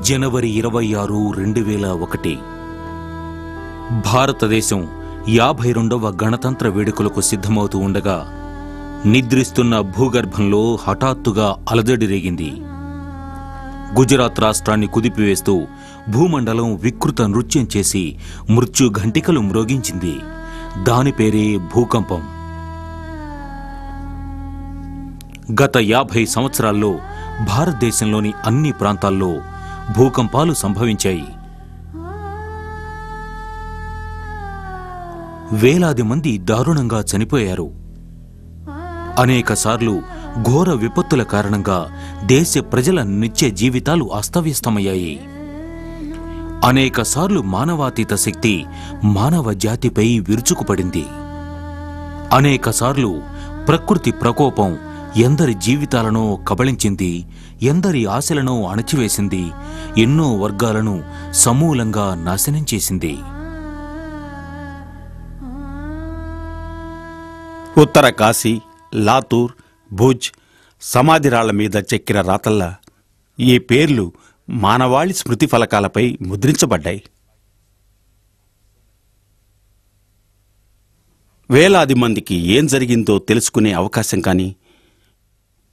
జనవరి 26, 2001 భారతదేశం 52వ గణతంత్ర వేడుకలకు సిద్ధమవుతూ ఉండగా నిద్రిస్తున్న భూగర్భంలో హఠాత్తుగా అలజడి రేగింది. గుజరాత్ రాష్ట్రాన్ని కుదిపివేస్తూ భూమండలం వికృత నృత్యం చేసి మృత్యు ఘంటికలు మ్రోగించింది. దాని పేరే భూకంపం. గత 50 సంవత్సరాల్లో భారతదేశంలోని అన్ని ప్రాంతాల్లో భూకంపాలు సంభవించాయి. వేలాది మంది దారుణంగా చనిపోయారు. అనేకసార్లు ఘోర విపత్తుల కారణంగా దేశ ప్రజల నిత్య జీవితాలు అస్తవ్యస్తమయ్యాయి. అనేకసార్లు మానవాతీత శక్తి మానవ జాతిపై విరుచుకుపడింది. అనేకసార్లు ప్రకృతి ప్రకోపం ఎందరి జీవితాలను కబళించింది, ఎందరి ఆశలను అణచివేసింది, ఎన్నో వర్గాలను సమూలంగా నాశనం చేసింది. ఉత్తర కాశీ, లాతూర్, భుజ్ సమాధిరాళ్ల మీద చెక్కిన రాతల్లా ఈ పేర్లు మానవాళి స్మృతి ఫలకాలపై ముద్రించబడ్డాయి. వేలాది మందికి ఏం జరిగిందో తెలుసుకునే అవకాశం కానీ,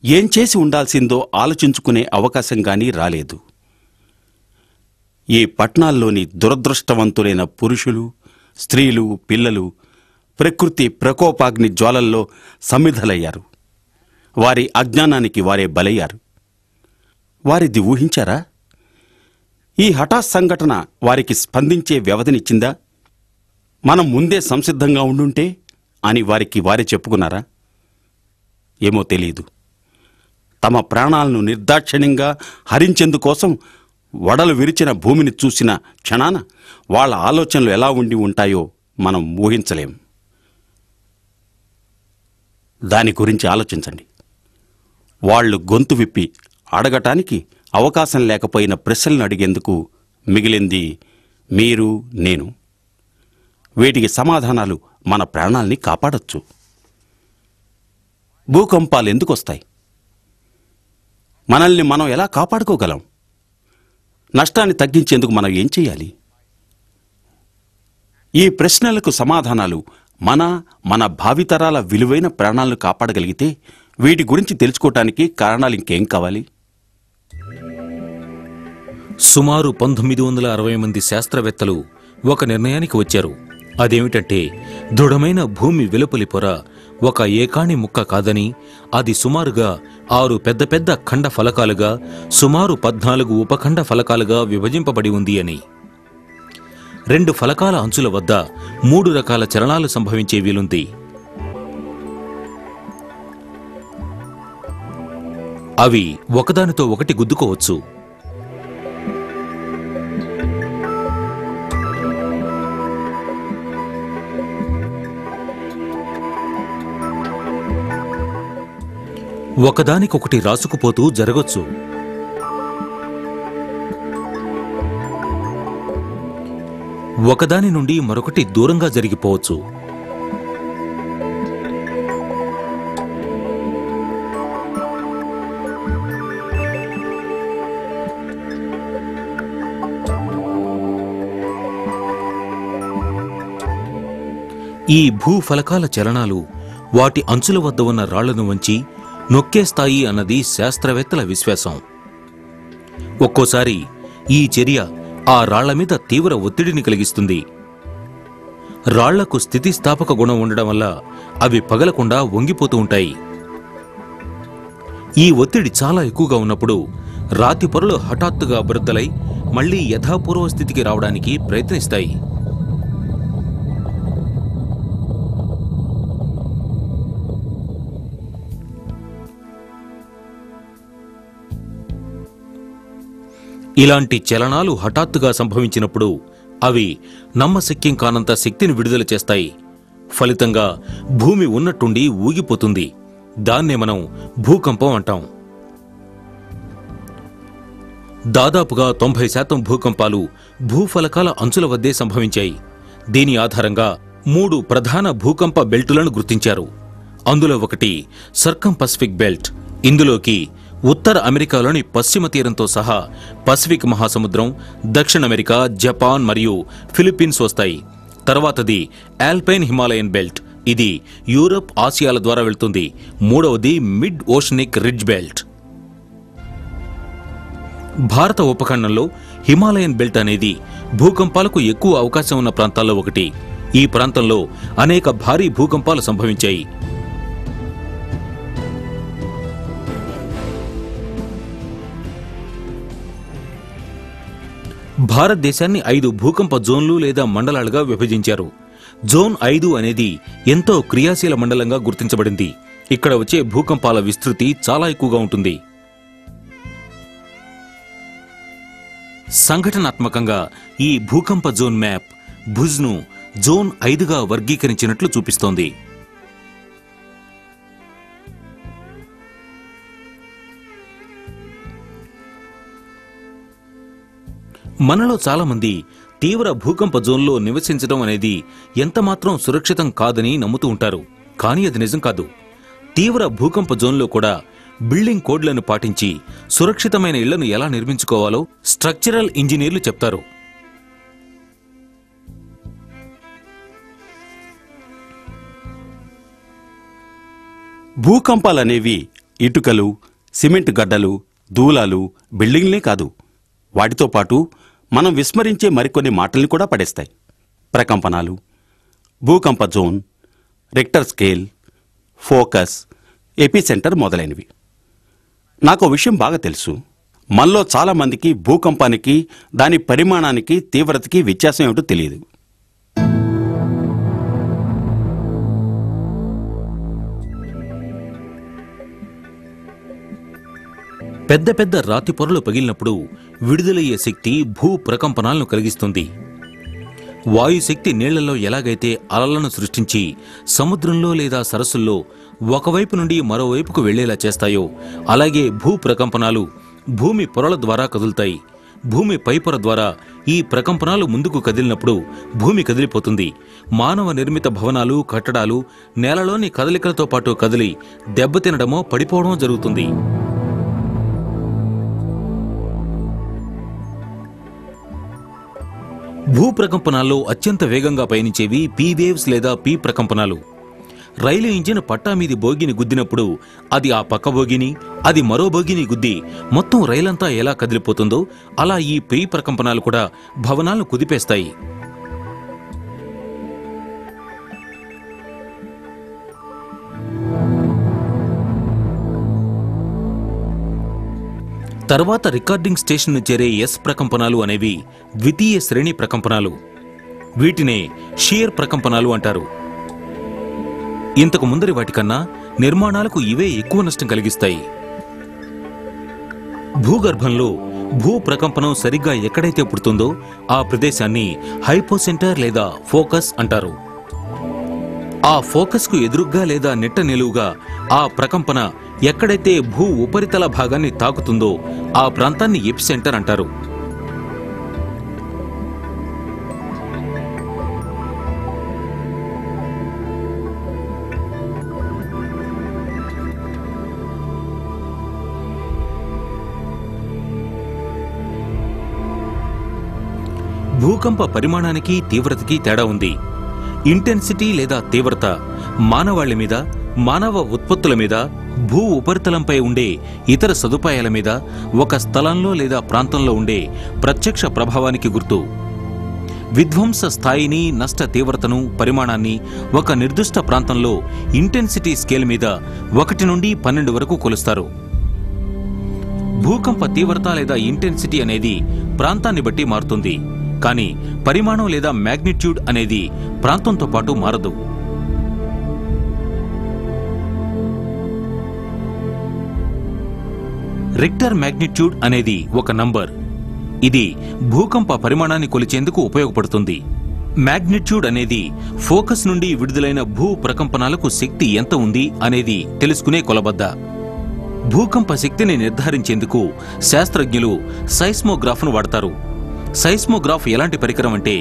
ఏం చేసి ఉండాల్సిందో ఆలోచించుకునే అవకాశం కానీ రాలేదు. ఈ పట్టణాల్లోని దురదృష్టవంతులైన పురుషులు, స్త్రీలు, పిల్లలు ప్రకృతి ప్రకోపాగ్ని జ్వాలల్లో సమ్మిధలయ్యారు. వారి అజ్ఞానానికి వారే బలయ్యారు. వారిది ఊహించారా? ఈ హఠాత్ సంఘటన వారికి స్పందించే వ్యవధినిచ్చిందా? మనం ముందే సంసిద్ధంగా ఉండుంటే అని వారికి వారే చెప్పుకున్నారా? ఏమో తెలీదు. తమ ప్రాణాలను నిర్దాక్షిణ్యంగా హరించేందుకోసం వడలు విరిచిన భూమిని చూసిన క్షణాన వాళ్ళ ఆలోచనలు ఎలా ఉండి ఉంటాయో మనం ఊహించలేం. దాని గురించి ఆలోచించండి. వాళ్ళు గొంతు విప్పి అడగటానికి అవకాశం లేకపోయిన ప్రశ్నలను అడిగేందుకు మిగిలింది మీరు, నేను. వీటికి సమాధానాలు మన ప్రాణాల్ని కాపాడొచ్చు. భూకంపాలు ఎందుకు వస్తాయి? మనల్ని మనం ఎలా కాపాడుకోగలం? నష్టాన్ని తగ్గించేందుకు మనం ఏం చేయాలి? ఈ ప్రశ్నలకు సమాధానాలు మన భావితరాల విలువైన ప్రాణాలను కాపాడగలిగితే వీటి గురించి తెలుసుకోవటానికి కారణాలు ఇంకేం కావాలి? సుమారు 1960 మంది శాస్త్రవేత్తలు ఒక నిర్ణయానికి వచ్చారు. అదేమిటంటే, దృఢమైన భూమి వెలుపలి పొర ఒక ఏకాణి ముక్క కాదని, అది సుమారుగా 6 పెద్ద పెద్ద ఖండ ఫలకాలుగా, సుమారు 14 ఉపఖండ ఫలకాలుగా విభజింపబడి ఉంది అని. 2 ఫలకాల అంచుల వద్ద 3 రకాల చలనాలు సంభవించే వీలుంది. అవి ఒకదానితో ఒకటి గుద్దుకోవచ్చు. ఒకదానికొకటి రాసుకుపోతూ జరగొచ్చు. ఒకదాని నుండి మరొకటి దూరంగా జరిగిపోవచ్చు. ఈ భూఫలకాల చలనాలు వాటి అంచుల వద్ద ఉన్న రాళ్లను వంచి నొక్కేస్తాయి అన్నది శాస్త్రవేత్తల విశ్వాసం. ఒక్కోసారి ఈ చర్య ఆ రాళ్ల మీద తీవ్ర ఒత్తిడిని కలిగిస్తుంది. రాళ్లకు స్థితిస్థాపక గుణం ఉండడం వల్ల అవి పగలకుండా వంగిపోతూ ఉంటాయి. ఈ ఒత్తిడి చాలా ఎక్కువగా ఉన్నప్పుడు రాతి పొరలు హఠాత్తుగా బురదలై మళ్లీ యథాపూర్వ స్థితికి రావడానికి ప్రయత్నిస్తాయి. ఇలాంటి చలనాలు హఠాత్తుగా సంభవించినప్పుడు అవి నమ్మశక్యం కానంత శక్తిని విడుదల చేస్తాయి. ఫలితంగా భూమి ఉన్నట్టుండి ఊగిపోతుంది. దాన్నే మనం భూకంపం అంటాం. దాదాపుగా 90% భూకంపాలు భూఫలకాల అంచుల వద్దే సంభవించాయి. దీని ఆధారంగా 3 ప్రధాన భూకంప బెల్టులను గుర్తించారు. అందులో ఒకటి సర్కం పసిఫిక్ బెల్ట్. ఇందులోకి ఉత్తర అమెరికాలోని పశ్చిమ తీరంతో సహా పసిఫిక్ మహాసముద్రం, దక్షిణ అమెరికా, జపాన్ మరియు ఫిలిప్పీన్స్ వస్తాయి. తర్వాతది ఆల్పైన్ హిమాలయన్ బెల్ట్. ఇది యూరప్, ఆసియాల ద్వారా వెళ్తుంది. మూడవది మిడ్ ఓషనిక్ రిడ్జ్ బెల్ట్. భారత ఉపఖండంలో హిమాలయన్ బెల్ట్ అనేది భూకంపాలకు ఎక్కువ అవకాశం ఉన్న ప్రాంతాల్లో ఒకటి. ఈ ప్రాంతంలో అనేక భారీ భూకంపాలు సంభవించాయి. భారతదేశాన్ని 5 భూకంప జోన్లు లేదా మండలాలుగా విభజించారు. జోన్ 5 అనేది ఎంతో క్రియాశీల మండలంగా గుర్తించబడింది. ఇక్కడ వచ్చే భూకంపాల విస్తృతి చాలా ఎక్కువగా ఉంటుంది. సంఘటనాత్మకంగా ఈ భూకంప జోన్ మ్యాప్ భుజ్ను జోన్ 5గా వర్గీకరించినట్లు చూపిస్తోంది. మనలో చాలామంది తీవ్ర భూకంప జోన్లో నివసించడం అనేది ఎంతమాత్రం సురక్షితం కాదని నమ్ముతూ ఉంటారు. కానీ అది నిజం కాదు. తీవ్ర భూకంప జోన్లో కూడా బిల్డింగ్ కోడ్లను పాటించి సురక్షితమైన ఇళ్లను ఎలా నిర్మించుకోవాలో స్ట్రక్చరల్ ఇంజనీర్లు చెప్తారు. భూకంపాలనేవి ఇటుకలు, సిమెంట్ గడ్డలు, దూలాలు, బిల్డింగ్లే కాదు, వాటితో పాటు మనం విస్మరించే మరికొన్ని మాటల్ని కూడా పడేస్తాయి. ప్రకంపనాలు, భూకంప zone, Richter scale, focus, epicentre మొదలైనవి. నాకు విషయం బాగా తెలుసు. మనలో చాలామందికి భూకంపానికి, దాని పరిమాణానికి, తీవ్రతకి వ్యత్యాసం ఏమిటో తెలియదు. పెద్ద పెద్ద రాతి పొరలు పగిలినప్పుడు విడుదలయ్యే శక్తి భూ ప్రకంపనాలను కలిగిస్తుంది. వాయుశక్తి నీళ్లలో ఎలాగైతే అలలను సృష్టించి సముద్రంలో లేదా సరస్సుల్లో ఒకవైపు నుండి మరోవైపుకు వెళ్లేలా చేస్తాయో, అలాగే భూ ప్రకంపనాలు భూమి పొరల ద్వారా కదులుతాయి. భూమి పైపొర ద్వారా ఈ ప్రకంపనాలు ముందుకు కదిలినప్పుడు భూమి కదిలిపోతుంది. మానవ నిర్మిత భవనాలు, కట్టడాలు నేలలోని కదలికలతో పాటు కదిలి దెబ్బతినడమో, పడిపోవడమో జరుగుతుంది. భూ ప్రకంపనాల్లో అత్యంత వేగంగా పయనించేవి పీ వేవ్స్ లేదా పీ ప్రకంపనాలు. రైలు ఇంజిన్ పట్టా మీది బోగిని గుద్దినప్పుడు అది ఆ పక్క బోగిని, అది మరో బోగిని గుద్ది మొత్తం రైలంతా ఎలా కదిలిపోతుందో అలా ఈ పీ ప్రకంపనాలు కూడా భవనాలను కుదిపేస్తాయి. తర్వాత రికార్డింగ్ స్టేషన్ను చేరే ఎస్ ప్రకంపనాలు అనేవి ద్వితీయ శ్రేణి ప్రకంపనాలు. వీటినే షియర్ ప్రకంపనాలు అంటారు. ఇంతకు ముందరి వాటికన్నా నిర్మాణాలకు ఇవే ఎక్కువ నష్టం కలిగిస్తాయి. భూగర్భంలో భూ ప్రకంపనం సరిగ్గా ఎక్కడైతే పుడుతుందో ఆ ప్రదేశాన్ని హైపోసెంటర్ లేదా ఫోకస్ అంటారు. ఆ ఫోకస్కు ఎదురుగ్గా లేదా నెట్ట నిలువుగా ఆ ప్రకంపన ఎక్కడైతే భూ ఉపరితల భాగాన్ని తాకుతుందో ఆ ప్రాంతాన్ని ఎపిసెంటర్ అంటారు. భూకంప పరిమాణానికి, తీవ్రతకి తేడా ఉంది. ఇంటెన్సిటీ లేదా తీవ్రత మానవాళి మీద, మానవ ఉత్పత్తుల మీద, భూ ఉపరితలంపై ఉండే ఇతర సదుపాయాల మీద, ఒక స్థలంలో లేదా ప్రాంతంలో ఉండే ప్రత్యక్ష ప్రభావానికి గుర్తు. విధ్వంస స్థాయిని, నష్ట తీవ్రతను, పరిమాణాన్ని ఒక నిర్దిష్ట ప్రాంతంలో ఇంటెన్సిటీ స్కేల్ మీద 1 నుండి 12 వరకు కొలుస్తారు. భూకంప తీవ్రత లేదా ఇంటెన్సిటీ అనేది ప్రాంతాన్ని బట్టి మారుతుంది. కానీ పరిమాణం లేదా మ్యాగ్నిట్యూడ్ అనేది ప్రాంతంతో పాటు మారదు. రిక్టర్ మ్యాగ్నిట్యూడ్ అనేది ఒక నంబర్. ఇది భూకంప పరిమాణాన్ని కొలిచేందుకు ఉపయోగపడుతుంది. మ్యాగ్నిట్యూడ్ అనేది ఫోకస్ నుండి విడుదలైన భూ ప్రకంపనాలకు శక్తి ఎంత ఉంది అనేది తెలుసుకునే కొలబద్ద. భూకంప శక్తిని నిర్ధారించేందుకు శాస్త్రజ్ఞులు సైస్మోగ్రాఫ్ను వాడతారు. సైస్మోగ్రాఫ్ ఎలాంటి పరికరం అంటే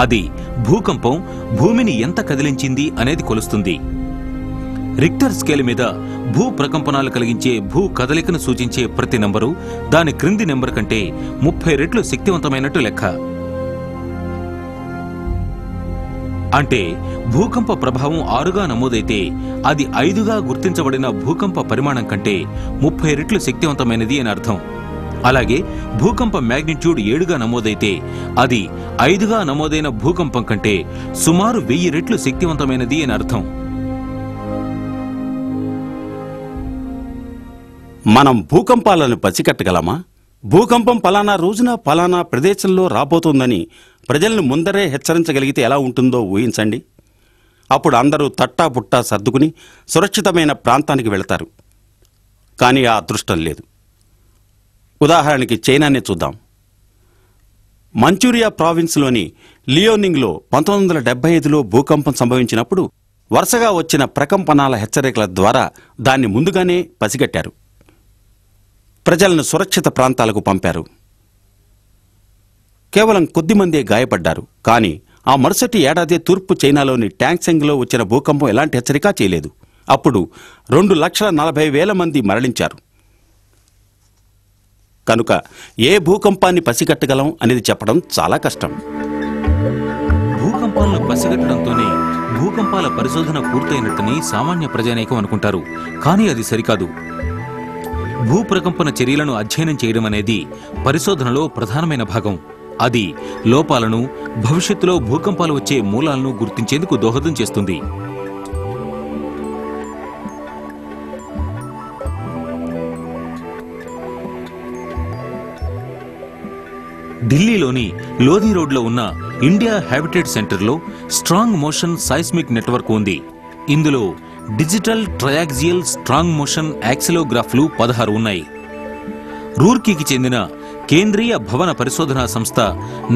అది భూకంపం భూమిని ఎంత కదిలించింది అనేది కొలుస్తుంది. రిక్టర్ స్కేల్ మీద భూ ప్రకంపనాలు కలిగించే భూ కదలికను సూచించే ప్రతి నంబరు దాని క్రింది నెంబర్ కంటే 30 రెట్లు శక్తివంతమైనట్టు లెక్క. అంటే భూకంప ప్రభావం 6గా నమోదైతే అది 5గా గుర్తించబడిన భూకంప పరిమాణం కంటే 30 రెట్లు శక్తివంతమైనది అని అర్థం. అలాగే భూకంప మ్యాగ్నిట్యూడ్ 7గా నమోదైతే అది 5గా నమోదైన భూకంపం కంటే సుమారు 1000 రెట్లు శక్తివంతమైనది అని అర్థం. మనం భూకంపాలను పసిగట్టగలమా? భూకంపం పలానా రోజున పలానా ప్రదేశంలో రాబోతోందని ప్రజలను ముందరే హెచ్చరించగలిగితే ఎలా ఉంటుందో ఊహించండి. అప్పుడు అందరూ తట్టాపుట్టా సర్దుకుని సురక్షితమైన ప్రాంతానికి వెళతారు. కానీ ఆ అదృష్టం లేదు. ఉదాహరణకి చైనానే చూద్దాం. మంచూరియా ప్రావిన్స్లోని లియోనింగ్లో 1975లో భూకంపం సంభవించినప్పుడు వరుసగా వచ్చిన ప్రకంపనాల హెచ్చరికల ద్వారా దాన్ని ముందుగానే పసిగట్టారు. ప్రజలను సురక్షిత ప్రాంతాలకు పంపారు. కేవలం కొద్దిమందే గాయపడ్డారు. కానీ ఆ మరుసటి ఏడాది తూర్పు చైనాలోని ట్యాంగ్సెంగ్లో వచ్చిన భూకంపం ఎలాంటి హెచ్చరిక చేయలేదు. అప్పుడు 2,40,000 మంది మరణించారు. కనుక ఏ భూకంపాన్ని పసిగట్టగలం అనేది చెప్పడం చాలా కష్టం. భూకంపాలను పసిగట్టడంతోనే భూకంపాల పరిశోధన పూర్తయినట్టని సామాన్య ప్రజానీకం అనుకుంటారు. కానీ అది సరికాదు. భూప్రకంపన చర్యలను అధ్యయనం చేయడం అనేది పరిశోధనలో ప్రధానమైన భాగం. అది లోపాలను, భవిష్యత్తులో భూకంపాలు వచ్చే మూలాలను గుర్తించేందుకు దోహదం చేస్తుంది. ఢిల్లీలోని లోధి రోడ్లో ఉన్న ఇండియా హ్యాబిటేట్ సెంటర్లో స్ట్రాంగ్ మోషన్ సైస్మిక్ నెట్వర్క్ ఉంది. ఇందులో డిజిటల్ ట్రయాక్సియల్ స్ట్రాంగ్ మోషన్ యాక్సిలోగ్రాఫ్లు 16 ఉన్నాయి. రూర్కీకి చెందిన కేంద్రీయ భవన పరిశోధనా సంస్థ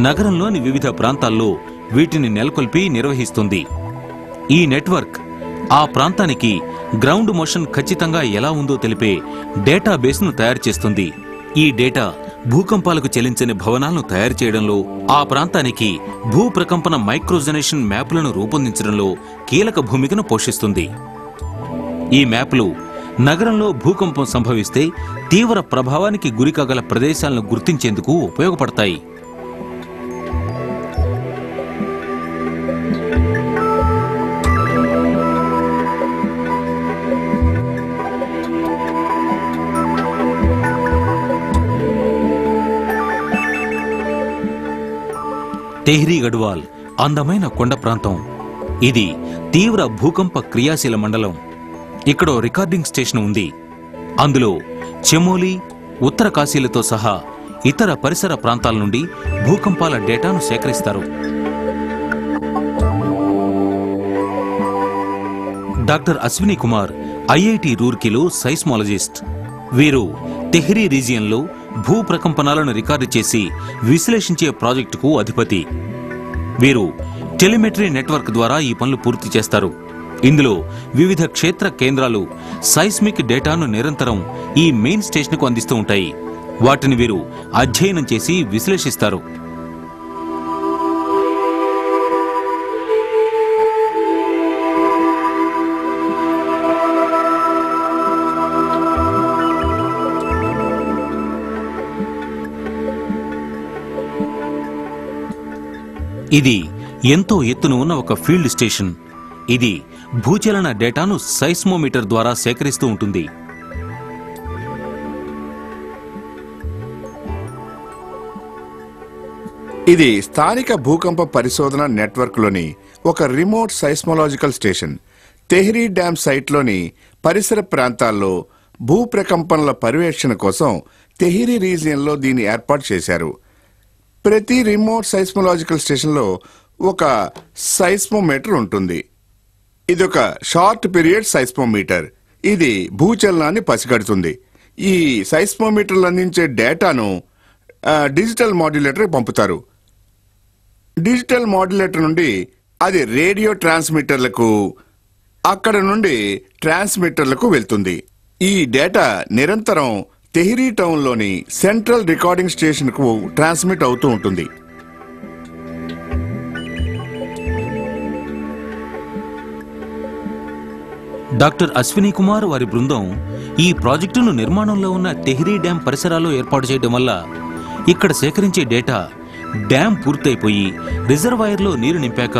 నగరంలోని వివిధ ప్రాంతాల్లో వీటిని నెలకొల్పి నిర్వహిస్తుంది. ఈ నెట్వర్క్ ఆ ప్రాంతానికి గ్రౌండ్ మోషన్ ఖచ్చితంగా ఎలా ఉందో తెలిపే డేటాబేస్ను తయారు చేస్తుంది. ఈ డేటా భూకంపాలకు చెల్లించని భవనాలను తయారు చేయడంలో, ఆ ప్రాంతానికి భూ ప్రకంపన మైక్రోజనేషన్ మ్యాపులను రూపొందించడంలో కీలక భూమికను పోషిస్తుంది. ఈ మ్యాప్లు నగరంలో భూకంపం సంభవిస్తే తీవ్ర ప్రభావానికి గురికాగల ప్రదేశాలను గుర్తించేందుకు ఉపయోగపడతాయి. తెహ్రీ గఢ్వాల్ అందమైన కొండ ప్రాంతం. ఇది తీవ్ర భూకంప క్రియాశీల మండలం. ఇక్కడ రికార్డింగ్ స్టేషన్ ఉంది. అందులో చెమోలి, ఉత్తర కాశీలతో సహా ఇతర పరిసర ప్రాంతాల నుండి భూకంపాల డేటాను సేకరిస్తారు. డాక్టర్ అశ్విని కుమార్ ఐఐటి రూర్కీలో సైస్మాలజిస్ట్. వీరు తెహ్రీ రీజియన్లో భూ ప్రకంపనాలను రికార్డు చేసి విశ్లేషించే ప్రాజెక్టుకు అధిపతి. వీరు టెలిమెట్రీ నెట్వర్క్ ద్వారా ఈ పనులు పూర్తి చేస్తారు. ఇందులో వివిధ క్షేత్ర కేంద్రాలు సైస్మిక్ డేటాను నిరంతరం ఈ మెయిన్ స్టేషన్కు అందిస్తూ ఉంటాయి. వాటిని వీరు అధ్యయనం చేసి విశ్లేషిస్తారు. ఇది ఎంతో ఎత్తున ఉన్న ఒక ఫీల్డ్ స్టేషన్. ఇది భూచలన డేటాను సైస్మోమీటర్ ద్వారా సేకరిస్తూ ఉంటుంది. ఇది స్థానిక భూకంప పరిశోధన నెట్వర్క్లోని ఒక రిమోట్ సైస్మోలాజికల్ స్టేషన్. తెహ్రీ డ్యామ్ సైట్లోని పరిసర ప్రాంతాల్లో భూ ప్రకంపనల పర్యవేక్షణ కోసం తెహ్రీ రీజియన్లో దీన్ని ఏర్పాటు చేశారు. ప్రతి రిమోట్ సైస్మోలాజికల్ స్టేషన్లో ఒక సైస్మోమీటర్ ఉంటుంది. ఇదొక షార్ట్ పీరియడ్ సైస్మోమీటర్. ఇది భూచలనాన్ని పసిగడుతుంది. ఈ సైస్మోమీటర్లు అందించే డేటాను డిజిటల్ మాడ్యులేటర్కి పంపుతారు. డిజిటల్ మాడ్యులేటర్ నుండి అది రేడియో ట్రాన్స్మిటర్లకు, అక్కడ నుండి ట్రాన్స్మిటర్లకు వెళ్తుంది. ఈ డేటా నిరంతరం తెహ్రీ టౌన్లోని సెంట్రల్ రికార్డింగ్ స్టేషన్కు ట్రాన్స్మిట్ అవుతూ ఉంటుంది. డాక్టర్ అశ్విని కుమార్ వారి బృందం ఈ ప్రాజెక్టును నిర్మాణంలో ఉన్న టెహ్రీ డ్యాం పరిసరాల్లో ఏర్పాటు చేయడం వల్ల ఇక్కడ సేకరించే డేటా డ్యాం పూర్తయిపోయి రిజర్వాయర్లో నీరు నింపాక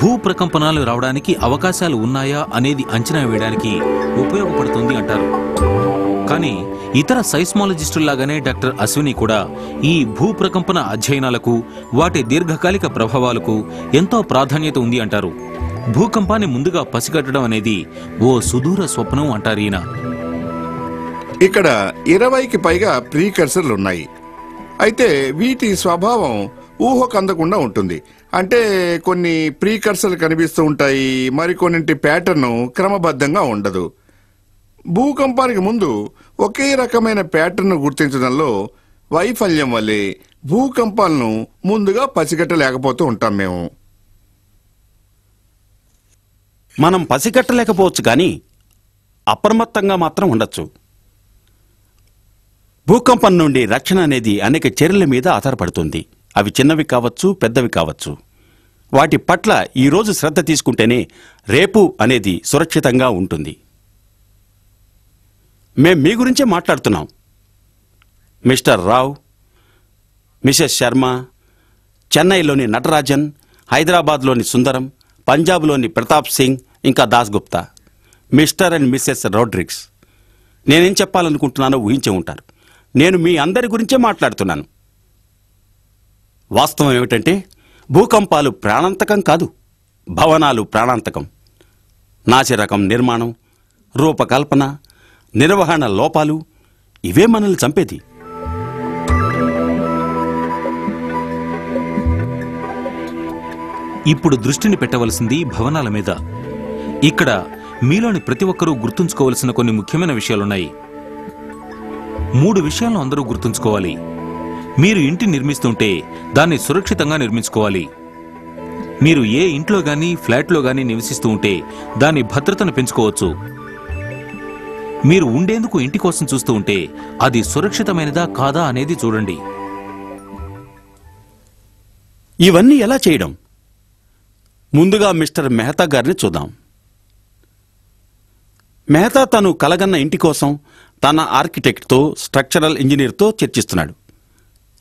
భూ ప్రకంపనాలు రావడానికి అవకాశాలు ఉన్నాయా అనేది అంచనా వేయడానికి ఉపయోగపడుతుంది అంటారు. కానీ ఇతర సైస్మాలజిస్టుల్లాగానే డాక్టర్ అశ్విని కూడా ఈ భూ ప్రకంపన అధ్యయనాలకు వాటి దీర్ఘకాలిక ప్రభావాలకు ఎంతో ప్రాధాన్యత ఉంది అంటారు. భూకంపాన్ని ముందుగా పసిగట్టడం అనేది ఓ సుదూర స్వప్నం అంటారు ఈయన. ఇక్కడ 20కి పైగా ప్రీకర్సర్లు ఉన్నాయి. అయితే వీటి స్వభావం ఊహకందకుండా ఉంటుంది. అంటే కొన్ని ప్రీకర్సర్లు కనిపిస్తూ ఉంటాయి, మరికొన్నింటి ప్యాటర్న్ క్రమబద్ధంగా ఉండదు. భూకంపానికి ముందు ఒకే రకమైన ప్యాటర్న్ గుర్తించడంలో వైఫల్యం వల్లే భూకంపాలను ముందుగా పసిగట్టలేకపోతూ ఉంటాం మేము. మనం పసిగట్టలేకపోవచ్చు కానీ అప్రమత్తంగా మాత్రం ఉండొచ్చు. భూకంపం నుండి రక్షణ అనేది అనేక చర్యల మీద ఆధారపడుతుంది. అవి చిన్నవి కావచ్చు, పెద్దవి కావచ్చు. వాటి పట్ల ఈరోజు శ్రద్ధ తీసుకుంటేనే రేపు అనేది సురక్షితంగా ఉంటుంది. మేం మీ గురించే మాట్లాడుతున్నాం. మిస్టర్ రావ్, మిసెస్ శర్మ, చెన్నైలోని నటరాజన్, హైదరాబాద్లోని సుందరం, పంజాబ్లోని ప్రతాప్ సింగ్, ఇంకా Das Gupta, mister and Mrs Rodrigues. నేనేం చెప్పాలనుకుంటున్నానో ఊహించే ఉంటారు. నేను మీ అందరి గురించే మాట్లాడుతున్నాను. వాస్తవం ఏమిటంటే భూకంపాలు ప్రాణాంతకం కాదు, భవనాలు ప్రాణాంతకం. నాసిరకం నిర్మాణం, రూపకల్పన, నిర్వహణ లోపాలు ఇవే మనల్ని చంపేది. ఇప్పుడు దృష్టిని పెట్టవలసింది భవనాల మీద. ఇక్కడ మీలోని ప్రతి ఒక్కరూ గుర్తుంచుకోవలసిన కొన్ని ముఖ్యమైన విషయాలున్నాయి. 3 విషయాలను అందరూ గుర్తుంచుకోవాలి. మీరు ఇంటి నిర్మిస్తుంటే దాన్ని సురక్షితంగా నిర్మించుకోవాలి. మీరు ఏ ఇంట్లో గానీ ఫ్లాట్లో గానీ నివసిస్తూ ఉంటే దాని భద్రతను పెంచుకోవచ్చు. మీరు ఉండేందుకు ఇంటి కోసం చూస్తూ ఉంటే అది సురక్షితమైనదా కాదా అనేది చూడండి. ఇవన్నీ ఎలా చేయడం? ముందుగా మిస్టర్ మెహతా గారిని చూద్దాం. మెహతా తను కలగన్న ఇంటి కోసం తన ఆర్కిటెక్ట్తో, స్ట్రక్చరల్ ఇంజనీర్తో చర్చిస్తున్నాడు.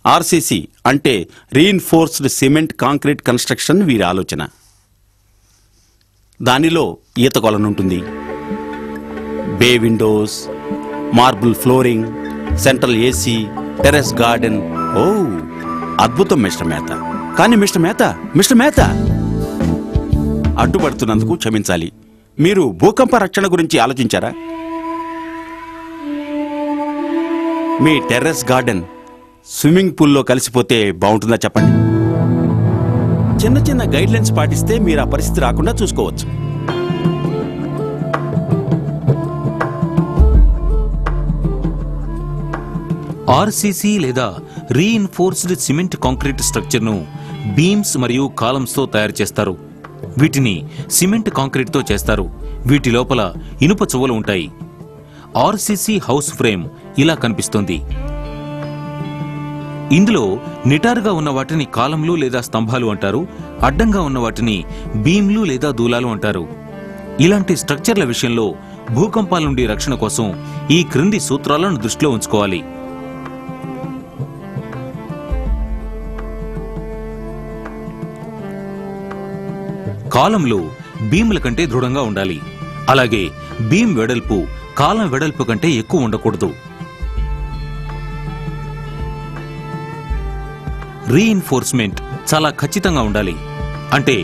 ఆర్సీసీ అంటే రీఇన్ఫోర్స్డ్ సిమెంట్ కాంక్రీట్ కన్స్ట్రక్షన్ వీరి ఆలోచన. దానిలో ఈత కొలనుంటుంది, bay windows, marble flooring, central AC, terrace garden. ఓ అద్భుతం మిస్టర్ మెహతా. కానీ మిస్టర్ మెహతా అడ్డుపడుతున్నందుకు క్షమించాలి. మీరు భూకంప రక్షణ గురించి ఆలోచించారా? మీ టెర్రస్ గార్డెన్ స్విమ్మింగ్ పూల్లో కలిసిపోతే బాగుంటుందా చెప్పండి. చిన్న చిన్న గైడ్లైన్స్ పాటిస్తే మీరు ఆ పరిస్థితి రాకుండా చూసుకోవచ్చు. ఆర్సీసీ లేదా రీఇన్ఫోర్స్డ్ సిమెంట్ కాంక్రీట్ స్ట్రక్చర్ను బీమ్స్ మరియు కాలమ్స్తో తయారు చేస్తారు. వీటిని సిమెంట్ కాంక్రీట్తో చేస్తారు. వీటి లోపల ఇనుప చువ్వలు ఉంటాయి. ఆర్సీసీ హౌస్ ఫ్రేమ్ ఇలా కనిపిస్తుంది. ఇందులో నిటారుగా ఉన్న వాటిని కాలంలు లేదా స్తంభాలు అంటారు. అడ్డంగా ఉన్న వాటిని బీమ్లు లేదా దూలాలు అంటారు. ఇలాంటి స్ట్రక్చర్ల విషయంలో భూకంపాల నుండి రక్షణ కోసం ఈ క్రింది సూత్రాలను దృష్టిలో ఉంచుకోవాలి. కాలంలు బీమ్ల కంటే దృఢంగా ఉండాలి. అలాగే బీమ్ వెడల్పు కాలం వెడల్పు కంటే ఎక్కువ ఉండకూడదు. రీఇన్ఫోర్స్మెంట్ చాలా ఖచ్చితంగా ఉండాలి. అంటే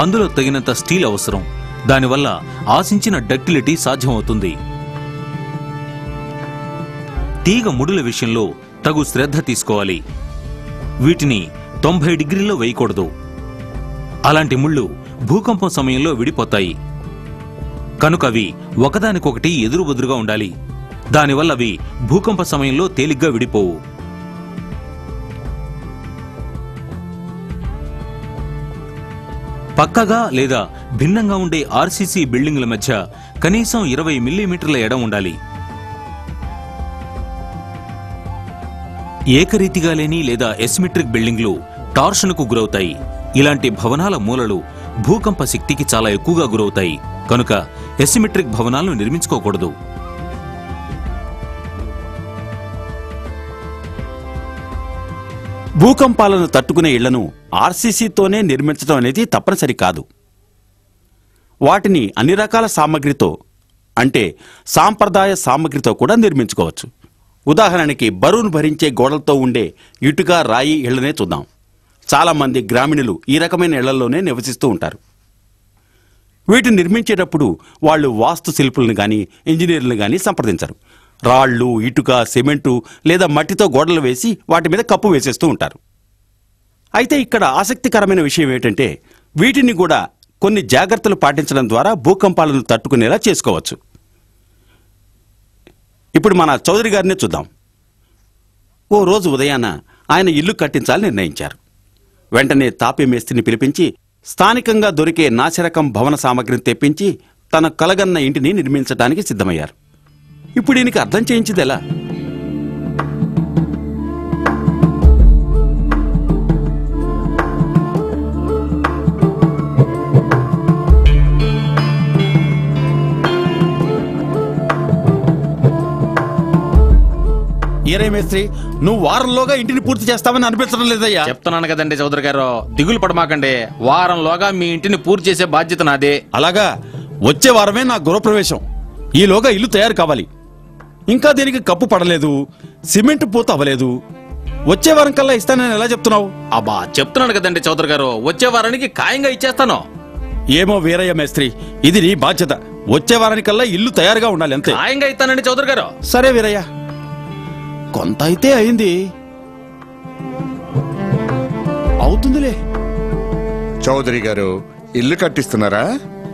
అందులో తగినంత స్టీల్ అవసరం. దానివల్ల ఆశించిన డక్టిలిటీ సాధ్యమవుతుంది. తీగ ముడుల విషయంలో తగు శ్రద్ధ తీసుకోవాలి. వీటిని 90 డిగ్రీల్లో వేయకూడదు. అలాంటి ముళ్ళు భూకంపం సమయంలో విడిపోతాయి. కనుక అవి ఒకదానికొకటి ఎదురుబెదురుగా ఉండాలి. దానివల్ల అవి భూకంప సమయంలో తేలిగ్గా విడిపోవు. పక్కగా లేదా భిన్నంగా ఉండే ఆర్సీసీ బిల్డింగుల మధ్య కనీసం 20 మిల్లీమీటర్ల ఎడం ఉండాలి. ఏకరీతిగా లేని లేదా ఎసిమెట్రిక్ బిల్డింగ్లు టార్షన్కు గురవుతాయి. ఇలాంటి భవనాల మూలలు భూకంప శక్తికి చాలా ఎక్కువగా గురవుతాయి. కనుక ఎసిమెట్రిక్ భవనాలను నిర్మించుకోకూడదు. భూకంపాలను తట్టుకునే ఇళ్లను ఆర్సీసీతోనే నిర్మించడం అనేది తప్పనిసరి కాదు. వాటిని అన్ని రకాల సామగ్రితో, అంటే సాంప్రదాయ సామగ్రితో కూడా నిర్మించుకోవచ్చు. ఉదాహరణకి బరువును భరించే గోడలతో ఉండే ఇటుక, రాయి ఇళ్లనే చూద్దాం. చాలామంది గ్రామీణులు ఈ రకమైన ఇళ్లలోనే నివసిస్తూ ఉంటారు. వీటిని నిర్మించేటప్పుడు వాళ్ళు వాస్తు శిల్పులను కానీ ఇంజనీర్లను కానీ సంప్రదించరు. రాళ్లు, ఇటుక, సిమెంటు లేదా మట్టితో గోడలు వేసి వాటి మీద కప్పు వేసేస్తూ ఉంటారు. అయితే ఇక్కడ ఆసక్తికరమైన విషయం ఏంటంటే వీటిని కూడా కొన్ని జాగ్రత్తలు పాటించడం ద్వారా భూకంపాలను తట్టుకునేలా చేసుకోవచ్చు. ఇప్పుడు మన చౌదరి గారిని చూద్దాం. ఓ రోజు ఉదయాన ఆయన ఇల్లు కట్టించాలని నిర్ణయించారు. వెంటనే తాపీ మేస్త్రిని పిలిపించి స్థానికంగా దొరికే నాసిరకం భవన సామగ్రిని తెప్పించి తన కలగన్న ఇంటిని నిర్మించడానికి సిద్ధమయ్యారు. ఇప్పుడు ఈయనకి అర్థం చేయించింది ఎలా? ఏరే మేస్త్రి, నువ్వు వారంలోగా ఇంటిని పూర్తి చేస్తావని అనిపించడం లేదయ్యా. చెప్తున్నాను కదండి చౌదరి గారు, దిగులు పడమాకండి. వారంలోగా మీ ఇంటిని పూర్తి చేసే బాధ్యత నాదే. అలాగా? వచ్చే వారమే నా గృహప్రవేశం. ఈలోగా ఇల్లు తయారు కావాలి. ఇంకా దీనికి కప్పు పడలేదు, సిమెంట్ పూత అవ్వలేదు. వచ్చే వారం కల్లా ఇస్తానని ఎలా చెప్తున్నావు? అబ్బా, చెప్తున్నాను కదండి చౌదరి గారు, వచ్చే వారానికి ఖాయంగా ఇచ్చేస్తాను. ఏమో వీరయ్య మేస్త్రి, ఇది నీ బాధ్యత. వచ్చే వారానికల్లా ఇల్లు తయారుగా ఉండాలి, అంతే. ఖాయంగా ఇస్తానండి చౌదరి గారు. సరే వీరయ్య, కొంత అయితే అయింది, అవుతుందిలే. చౌదరి గారు, ఇల్లు కట్టిస్తున్నారా?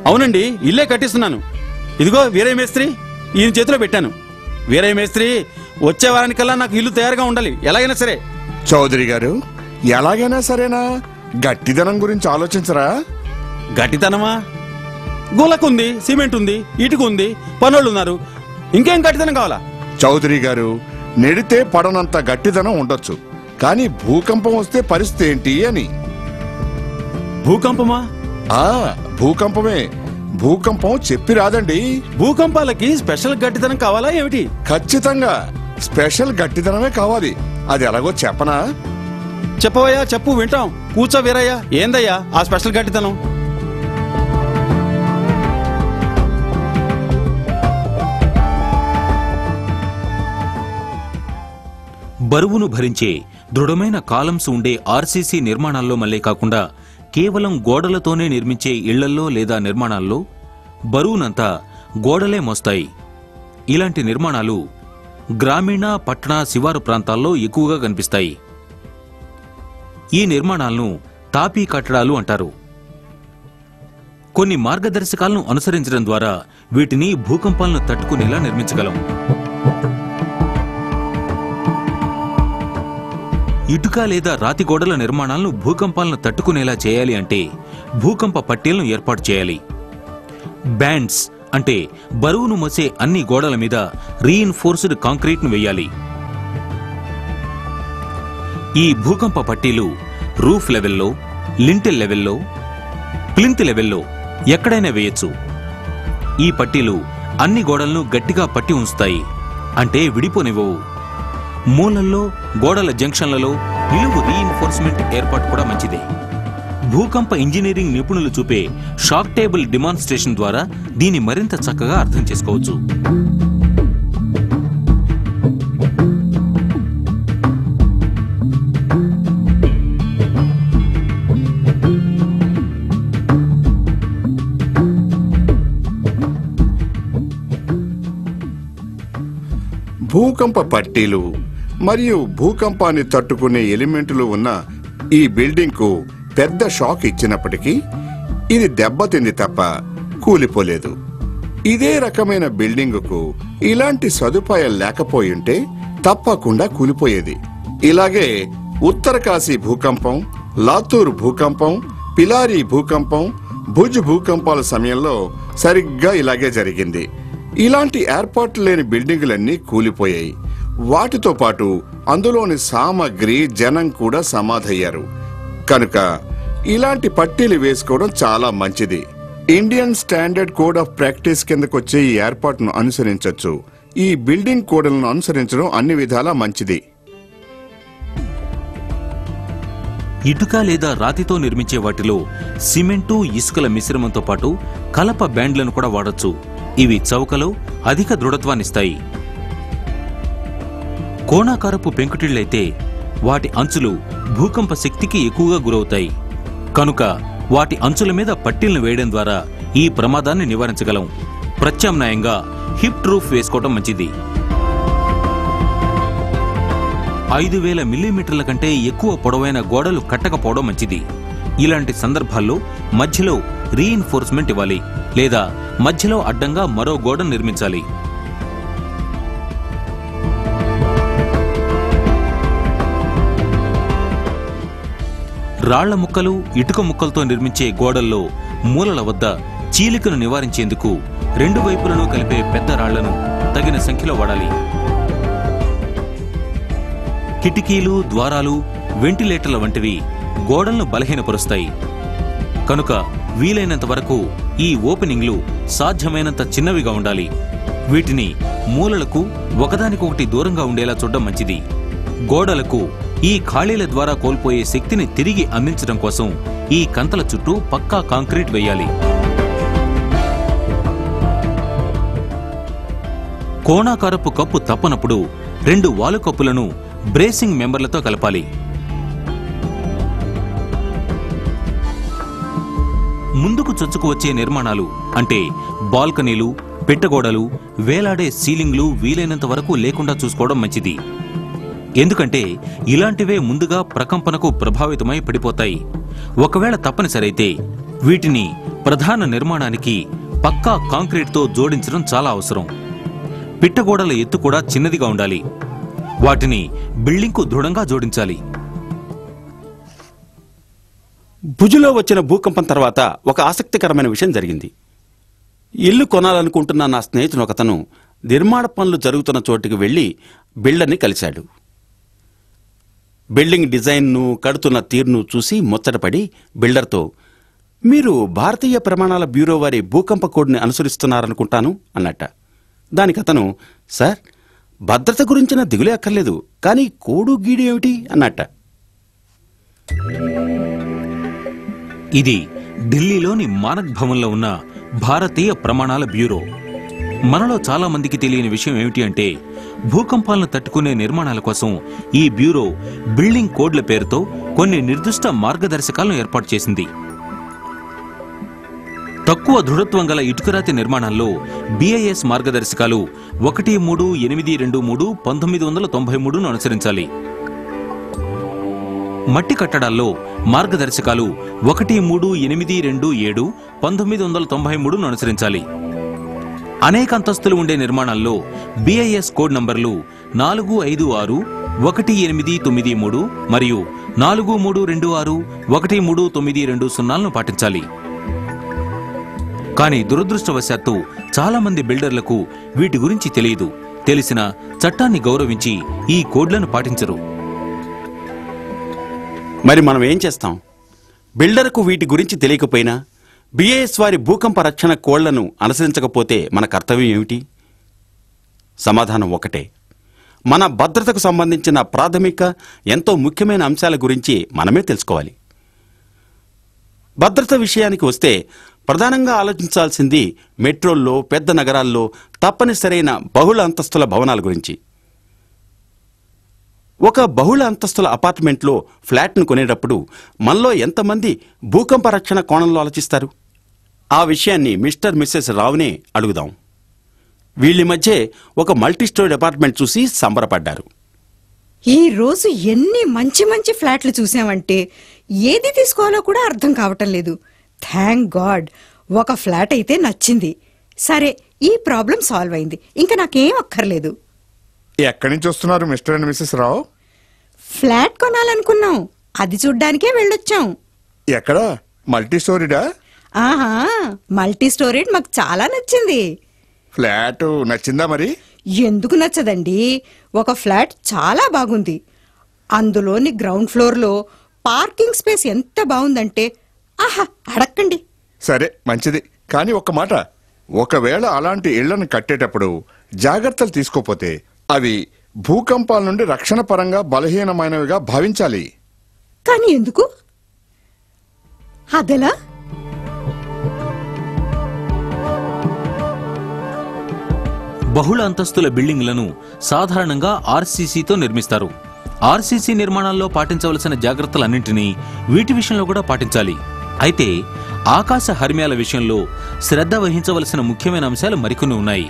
అవునండి, ఇల్లే కట్టిస్తున్నాను. ఇదిగో వీరయ్య మేస్త్రి, ఈయన చేతిలో పెట్టాను. వీరయ్య మేస్త్రి, వచ్చే వారానికల్లా నాకు ఇల్లు తయారుగా ఉండాలి, ఎలాగైనా సరే. చౌదరి గారు, ఎలాగైనా సరేనా? గట్టిదనం గురించి ఆలోచించరా? గట్టితనమా? గులకుంది, సిమెంట్ ఉంది, ఇటుక ఉంది, పనోళ్ళు ఉన్నారు. ఇంకేం గట్టితనం కావాలా? చౌదరి గారు, నెడితే పడనంత గట్టిదనం ఉండొచ్చు, కానీ భూకంపం వస్తే పరిస్థితి ఏంటి అని. భూకంపమా? భూకంపమే. భూకంపం చెప్పి రాదండి. భూకంపాలకి స్పెషల్ గట్టితనం కావాలా ఏమిటి? ఖచ్చితంగా స్పెషల్ గట్టిదనమే కావాలి. అది ఎలాగో చెప్పనా? చెప్పవయ్యా, చెప్పు, వింటాం. కూర్చో వీరయ్య, ఏందయ్యా ఆ స్పెషల్ గట్టితనం? బరువును భరించే దృఢమైన కాలమ్స్ ఉండే ఆర్సీసీ నిర్మాణాల్లో మళ్ళీ కాకుండా కేవలం గోడలతోనే నిర్మించే ఇళ్లల్లో లేదా నిర్మాణాల్లో బరువునంతా గోడలే మోస్తాయి. ఇలాంటి నిర్మాణాలు గ్రామీణ, పట్టణ, శివారు ప్రాంతాల్లో ఎక్కువగా కనిపిస్తాయి. ఈ నిర్మాణాలను తాపీ కట్టడాలు అంటారు. కొన్ని మార్గదర్శకాలను అనుసరించడం ద్వారా వీటిని భూకంపాలను తట్టుకునేలా నిర్మించగలం. ఇటుక లేదా రాతి గోడల నిర్మాణాలను భూకంపాలను తట్టుకునేలా చేయాలి అంటే భూకంప పట్టీలను ఏర్పాటు చేయాలి. బ్యాండ్స్ అంటే బరువును మోసే అన్ని గోడల మీద రీఇన్ఫోర్స్డ్ కాంక్రీట్ను వేయాలి. ఈ భూకంప పట్టీలు రూఫ్ లెవెల్లో, లింటెల్ లెవెల్లో, ప్లింత్ లెవెల్లో ఎక్కడైనా వేయొచ్చు. ఈ పట్టీలు అన్ని గోడలను గట్టిగా పట్టి ఉంచుతాయి, అంటే విడిపోనివ్వవు. మూలల్లో, గోడల జంక్షన్లలో నిలువు రీఇన్ఫోర్స్మెంట్ ఏర్పాటు కూడా మంచిదే. భూకంప ఇంజనీరింగ్ నిపుణులు చూపే షాక్ టేబుల్ డిమాన్స్ట్రేషన్ ద్వారా దీన్ని మరింత చక్కగా అర్థం చేసుకోవచ్చు. భూకంప పట్టీలు మరియు భూకంపాన్ని తట్టుకునే ఎలిమెంట్లు ఉన్న ఈ బిల్డింగ్ కు పెద్ద షాక్ ఇచ్చినప్పటికీ ఇది దెబ్బతింది తప్ప కూలిపోలేదు. ఇదే రకమైన బిల్డింగుకు ఇలాంటి సదుపాయాలు లేకపోయింటే తప్పకుండా కూలిపోయేది. ఇలాగే ఉత్తరకాశీ భూకంపం, లాతూర్ భూకంపం, పిలారీ భూకంపం, భుజ్ భూకంపాల సమయంలో సరిగ్గా ఇలాగే జరిగింది. ఇలాంటి ఏర్పాట్లు లేని బిల్డింగులన్నీ కూలిపోయాయి. వాటితో పాటు అందులోని సామగ్రి, జనం కూడా సమాధయ్యారు. కనుక ఇలాంటి పట్టీలు వేసుకోవడం చాలా మంచిది. Indian standard code of practice కిందకొచ్చే ఈ ఏర్పాటును అనుసరించవచ్చు. ఈ బిల్డింగ్ కోడ్లను అనుసరించడం అన్ని విధాలా మంచిది. ఇటుక లేదా రాతితో నిర్మించే వాటిలో సిమెంటు, ఇసుకల మిశ్రమంతో పాటు కలప బ్యాండ్లను కూడా వాడొచ్చు. ఇవి చౌకలో అధిక దృఢత్వాన్నిస్తాయి. కోణాకారపు పెంకుటిళ్లైతే వాటి అంచులు భూకంప శక్తికి ఎక్కువగా గురవుతాయి. కనుక వాటి అంచుల మీద పట్టీలను వేయడం ద్వారా ఈ ప్రమాదాన్ని నివారించగలం. ప్రత్యామ్నాయంగా హిప్ రూఫ్ వేసుకోవడం మంచిది. 5000 మిల్లీమీటర్ల కంటే ఎక్కువ పొడవైన గోడలు కట్టకపోవడం మంచిది. ఇలాంటి సందర్భాల్లో మధ్యలో రీఇన్ఫోర్స్మెంట్ ఇవ్వాలి లేదా మధ్యలో అడ్డంగా మరో గోడ నిర్మించాలి. రాళ్ల ముక్కలు, ఇటుక ముక్కలతో నిర్మించే గోడల్లో మూలల వద్ద చీలికను నివారించేందుకు 2 వైపులను కలిపే పెద్ద రాళ్లను తగిన సంఖ్యలో వాడాలి. కిటికీలు, ద్వారాలు, వెంటిలేటర్ల వంటివి గోడలను బలహీనపరుస్తాయి. కనుక వీలైనంత వరకు ఈ ఓపెనింగ్లు సాధ్యమైనంత చిన్నవిగా ఉండాలి. వీటిని మూలలకు ఒకదానికొకటి దూరంగా ఉండేలా చూడడం మంచిది. గోడలకు ఈ ఖాళీల ద్వారా కోల్పోయే శక్తిని తిరిగి అందించడం కోసం ఈ కంతల చుట్టూ పక్కా కాంక్రీట్ వేయాలి. కోణాకారపు కప్పు తప్పనప్పుడు 2 వాలు కప్పులను బ్రేసింగ్ మెంబర్లతో కలపాలి. ముందుకు చొచ్చుకు వచ్చే నిర్మాణాలు అంటే బాల్కనీలు, పెట్టగోడలు, వేలాడే సీలింగ్లు వీలైనంత వరకు లేకుండా చూసుకోవడం మంచిది. ఎందుకంటే ఇలాంటివే ముందుగా ప్రకంపనకు ప్రభావితమై పడిపోతాయి. ఒకవేళ తప్పనిసరైతే వీటిని ప్రధాన నిర్మాణానికి పక్కా కాంక్రీట్తో జోడించడం చాలా అవసరం. పిట్టగోడల ఎత్తు కూడా చిన్నదిగా ఉండాలి. వాటిని బిల్డింగ్కు దృఢంగా జోడించాలి. భుజులో వచ్చిన భూకంపం తర్వాత ఒక ఆసక్తికరమైన విషయం జరిగింది. ఇల్లు కొనాలనుకుంటున్న నా స్నేహితుడు ఒకతను నిర్మాణ పనులు జరుగుతున్న చోటుకి వెళ్లి బిల్డర్ని కలిశాడు. బిల్డింగ్ డిజైన్ను, కడుతున్న తీరును చూసి ముచ్చటపడి బిల్డర్తో, మీరు భారతీయ ప్రమాణాల బ్యూరో వారి భూకంప కోడ్ని అనుసరిస్తున్నారనుకుంటాను అన్నట్ట. దానికతను, సార్, భద్రత గురించిన దిగులే అక్కర్లేదు, కానీ కోడు గీడు ఏమిటి అన్నట్ట. ఇది ఢిల్లీలోని మానక్ భవన్లో ఉన్న భారతీయ ప్రమాణాల బ్యూరో. మనలో చాలా మందికి తెలియని విషయం ఏమిటి అంటే భూకంపాలను తట్టుకునే నిర్మాణాల కోసం ఈ బ్యూరో బిల్డింగ్ కోడ్ల పేరుతో కొన్ని నిర్దిష్ట మార్గదర్శకాలను ఏర్పాటు చేసింది. తక్కువ దృఢత్వం గల ఇటుకరాతి నిర్మాణాల్లో BIS మార్గదర్శకాలు 13823 1993ను అనుసరించాలి. మట్టి కట్టడాల్లో మార్గదర్శకాలు 13827 1993ను అనుసరించాలి. అనేక అంతస్తులు ఉండే నిర్మాణాల్లో BIS కోడ్ నంబర్లు 456 1893 మరియు 4326 13920లను పాటించాలి. కానీ దురదృష్టవశాత్తు చాలా మంది బిల్డర్లకు వీటి గురించి తెలియదు. తెలిసిన చట్టాన్ని గౌరవించి ఈ కోడ్లను పాటించరు. మరి మనం ఏం చేస్తాం? బిల్డర్కు వీటి గురించి తెలియకపోయినా BIS వారి భూకంప రక్షణ కోడ్లను అనుసరించకపోతే మన కర్తవ్యం ఏమిటి? సమాధానం ఒకటే. మన భద్రతకు సంబంధించిన ప్రాథమిక, ఎంతో ముఖ్యమైన అంశాల గురించి మనమే తెలుసుకోవాలి. భద్రత విషయానికి వస్తే ప్రధానంగా ఆలోచించాల్సింది మెట్రోల్లో, పెద్ద నగరాల్లో తప్పనిసరైన బహుళ అంతస్తుల భవనాల గురించి. ఒక బహుళ అంతస్తుల అపార్ట్మెంట్లో ఫ్లాట్ను కొనేటప్పుడు మనలో ఎంతమంది భూకంప రక్షణ కోణంలో ఆలోచిస్తారు? ఆ విషయాన్ని మిస్టర్ మిస్సెస్ రావునే అడుగుదాం. వీళ్ళ మధ్య ఒక మల్టీస్టోరీ అపార్ట్మెంట్ చూసి సంబరపడ్డారు. ఈ రోజు ఎన్ని మంచి మంచి ఫ్లాట్లు చూసామంటే ఏది తీసుకోవాలో కూడా అర్థం కావటం లేదు. థ్యాంక్ గాడ్, ఒక ఫ్లాట్ అయితే నచ్చింది. సరే, ఈ ప్రాబ్లం సాల్వ్ అయింది. ఇంకా నాకేం అక్కర్లేదు. ఎక్కడి నుంచి వస్తున్నారు mister and missus Rao? Flat కొనాలనుకున్నాం, అది చూడ్డానికే వెళ్ళొచ్చాం. ఎక్కడ? మల్టీ స్టోరీడా? ఆహా, మల్టీ స్టోరీడ్ మాకు చాలా నచ్చింది. ఫ్లాట్ నచ్చిందా మరి? ఎందుకు నచ్చదండి? ఒక ఫ్లాట్ చాలా బాగుంది. అందులోని గ్రౌండ్ ఫ్లోర్లో పార్కింగ్ స్పేస్ ఎంత బాగుందంటే ఆహా అడక్కండి. సరే మంచిది, కానీ ఒక్క మాట, ఒకవేళ అలాంటి ఇళ్లను కట్టేటప్పుడు జాగ్రత్తలు తీసుకోపోతే అవి భూకంపాల నుండి రక్షణ పరంగా బలహీనమైనవిగా భావించాలి. కానీ ఎందుకు అదెలా? బహుళ అంతస్తుల బిల్డింగ్లను సాధారణంగా ఆర్సీసీతో నిర్మిస్తారు. ఆర్సీసీ నిర్మాణాల్లో పాటించవలసిన జాగ్రత్తలన్నింటినీ వీటి విషయంలో కూడా పాటించాలి. అయితే ఆకాశ హర్మ్యాల విషయంలో శ్రద్ధ వహించవలసిన ముఖ్యమైన అంశాలు మరికొన్ని ఉన్నాయి.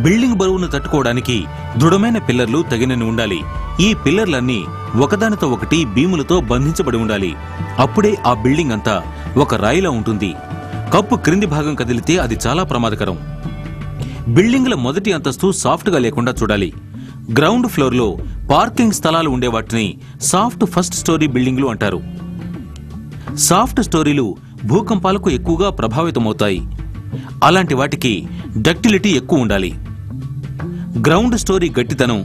బిల్డింగ్ బరువును తట్టుకోవడానికి దృఢమైన పిల్లర్లు తగినన్ని ఉండాలి. ఈ పిల్లర్లన్నీ ఒకదానితో ఒకటి బీములతో బంధించబడి ఉండాలి. అప్పుడే ఆ బిల్డింగ్ అంతా ఒక రాయిలా ఉంటుంది. కప్పు క్రింది భాగం కదిలితే అది చాలా ప్రమాదకరం. బిల్డింగ్ల మొదటి అంతస్తు సాఫ్ట్గా లేకుండా చూడాలి. గ్రౌండ్ ఫ్లోర్లో పార్కింగ్ స్థలాలు ఉండే వాటిని సాఫ్ట్ ఫస్ట్ స్టోరీ బిల్డింగ్లు అంటారు. సాఫ్ట్ స్టోరీలు భూకంపాలకు ఎక్కువగా ప్రభావితమవుతాయి. అలాంటి వాటికి డక్టిలిటీ ఎక్కువ ఉండాలి. గ్రౌండ్ స్టోరీ గట్టిదనం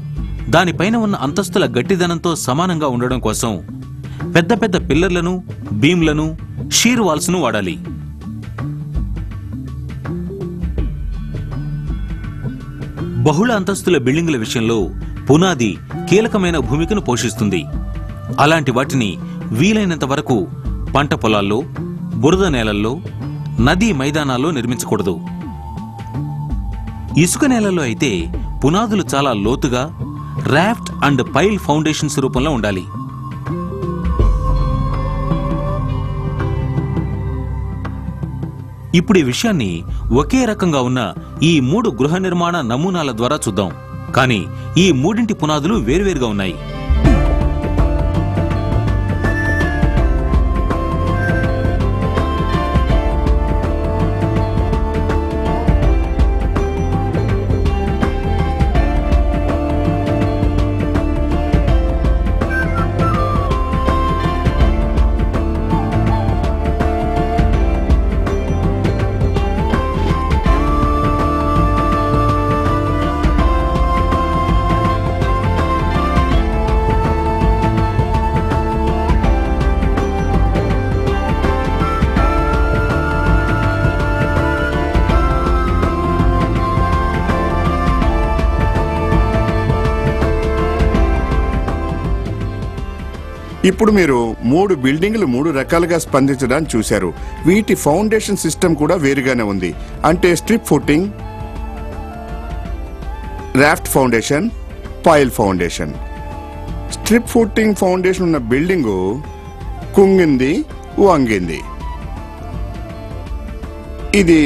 దానిపైన ఉన్న అంతస్తుల గట్టిదనంతో సమానంగా ఉండడం కోసం పెద్ద పెద్ద పిల్లర్లను, బీమ్లను, షీర్ వాల్స్ను వాడాలి. బహుళ అంతస్తుల బిల్డింగుల విషయంలో పునాది కీలకమైన భూమికను పోషిస్తుంది. అలాంటి వాటిని వీలైనంత వరకు పంట పొలాల్లో, బురద నేలల్లో, నదీ మైదానాల్లో నిర్మించకూడదు. ఇసుక నేలల్లో అయితే పునాదులు చాలా లోతుగా రాఫ్ట్ అండ్ పైల్ ఫౌండేషన్స్ రూపంలో ఉండాలి. ఇప్పుడు ఈ విషయాన్ని ఒకే రకంగా ఉన్న ఈ 3 గృహ నిర్మాణ నమూనాల ద్వారా చూద్దాం. కానీ ఈ మూడింటి పునాదులు వేర్వేరుగా ఉన్నాయి. ఇప్పుడు మీరు 3 బిల్డింగ్లు 3 రకాలుగా స్పందించడాన్ని చూశారు. వీటి ఫౌండేషన్ సిస్టమ్ కూడా వేరుగానే ఉంది. అంటే strip footing, raft foundation, pile foundation. Strip footing foundation ఉన్న బిల్డింగు కుంగింది, వంగింది. ఇది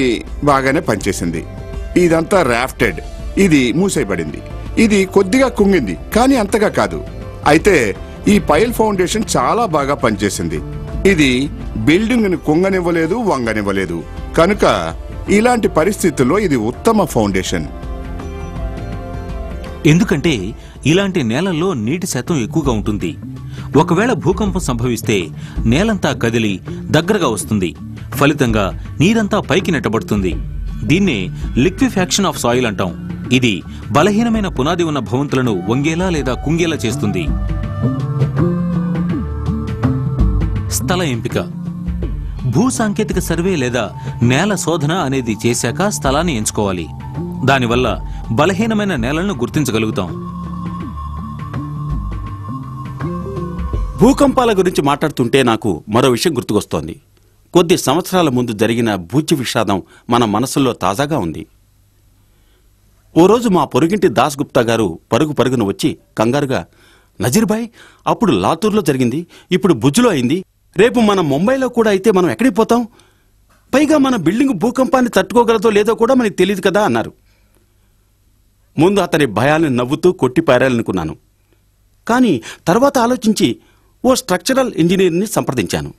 బాగానే పనిచేసింది. ఇదంతా రాఫ్టెడ్, ఇది మూసేయబడింది. ఇది కొద్దిగా కుంగింది, కానీ అంతగా కాదు. అయితే ఈ పైల్ ఫౌండేషన్ చాలా బాగా పనిచేసింది. ఇది బిల్డింగ్ ను కుంగనివ్వలేదు, వంగనివ్వలేదు. కనుక ఇలాంటి పరిస్థితుల్లో ఇది ఉత్తమ ఫౌండేషన్. ఎందుకంటే ఇలాంటి నేలల్లో నీటి శాతం ఎక్కువగా ఉంటుంది. ఒకవేళ భూకంపం సంభవిస్తే నేలంతా కదిలి దగ్గరగా వస్తుంది. ఫలితంగా నీరంతా పైకి నెట్టబడుతుంది. దీన్నే లిక్విఫాక్షన్ ఆఫ్ సాయిల్ అంటాం. ఇది బలహీనమైన పునాది ఉన్న భవంతులను వంగేలా లేదా కుంగేలా చేస్తుంది. స్థల ఎంపిక. భూ సాంకేతిక సర్వే లేదా నేల శోధన అనేది చేశాక స్థలాన్ని ఎంచుకోవాలి. దానివల్ల బలహీనమైన నేలను గుర్తించగలుగుతాం. భూకంపాల గురించి మాట్లాడుతుంటే నాకు మరో విషయం గుర్తుకొస్తోంది. కొద్ది సంవత్సరాల ముందు జరిగిన భూజ్య విషాదం మన మనసుల్లో తాజాగా ఉంది. ఓ రోజు మా పొరుగింటి దాస్ గుప్తా గారు పరుగు పరుగున వచ్చి కంగారుగా, నజీర్భాయ్, అప్పుడు లాతూర్లో జరిగింది, ఇప్పుడు భుజ్లో అయింది, రేపు మన ముంబైలో కూడా అయితే మనం ఎక్కడికి పోతాం? పైగా మన బిల్డింగ్ భూకంపాన్ని తట్టుకోగలదో లేదో కూడా మనకి తెలియదు కదా అన్నారు. ముందు అతని భయాన్ని నవ్వుతూ కొట్టిపారాలనుకున్నాను. కానీ తర్వాత ఆలోచించి ఓ స్ట్రక్చరల్ ఇంజనీర్ని సంప్రదించాను.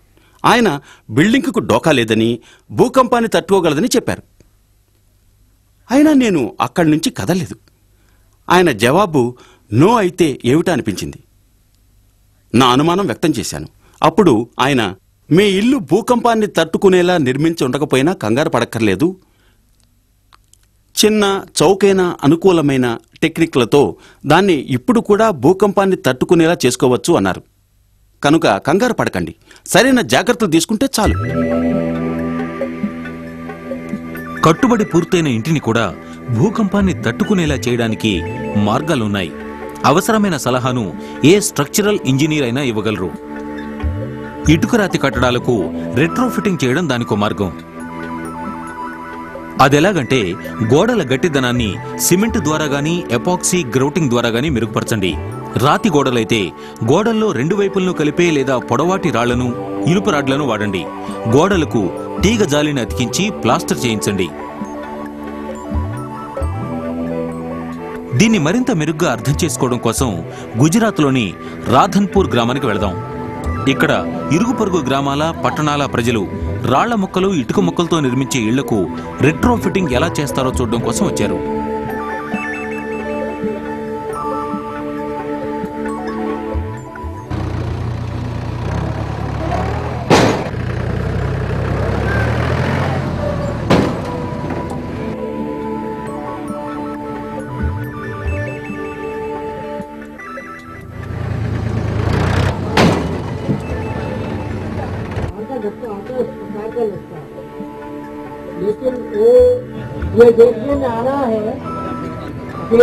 ఆయన బిల్డింగ్కు డోకా లేదని, భూకంపాన్ని తట్టుకోగలదని చెప్పారు. అయినా నేను అక్కడి నుంచి కదలలేదు. ఆయన జవాబు నో అయితే ఏమిటా అనిపించింది. నా అనుమానం వ్యక్తం చేశాను. అప్పుడు ఆయన, మీ ఇల్లు భూకంపాన్ని తట్టుకునేలా నిర్మించి ఉండకపోయినా కంగారు పడక్కర్లేదు, చిన్న చౌకైన అనుకూలమైన టెక్నిక్లతో దాన్ని ఇప్పుడు కూడా భూకంపాన్ని తట్టుకునేలా చేసుకోవచ్చు అన్నారు. కనుక కంగారు పడకండి, సరైన జాగ్రత్తలు తీసుకుంటే చాలు. కట్టుబడి పూర్తయిన ఇంటిని కూడా భూకంపాన్ని తట్టుకునేలా చేయడానికి మార్గాలున్నాయి. అవసరమైన సలహాను ఏ స్ట్రక్చరల్ ఇంజనీర్ అయినా ఇవ్వగలరు. ఇటుకరాతి కట్టడాలకు రెట్రోఫిట్టింగ్ చేయడం దానికో మార్గం. అదెలాగంటే గోడల గట్టిదనాన్ని సిమెంట్ ద్వారా గానీ ఎపాక్సీ గ్రౌటింగ్ ద్వారా గానీ మెరుగుపరచండి. రాతి గోడలైతే గోడల్లో రెండు వైపులను కలిపే లేదా పొడవాటి రాళ్లను, ఇనుప రాడ్లను వాడండి. గోడలకు తీగ జాలిని అతికించి ప్లాస్టర్ చేయించండి. దీన్ని మరింత మెరుగ్గా అర్థం చేసుకోవడం కోసం గుజరాత్లోని రాధన్పూర్ గ్రామానికి వెళదాం. ఇక్కడ ఇరుగు పొరుగు గ్రామాల, పట్టణాల ప్రజలు రాళ్ల ముక్కలు, ఇటుక ముక్కలతో నిర్మించే ఇళ్లకు రెట్రోఫిట్టింగ్ ఎలా చేస్తారో చూడడం కోసం వచ్చారు. लेकिन वो ये देखने में आ रहा है कि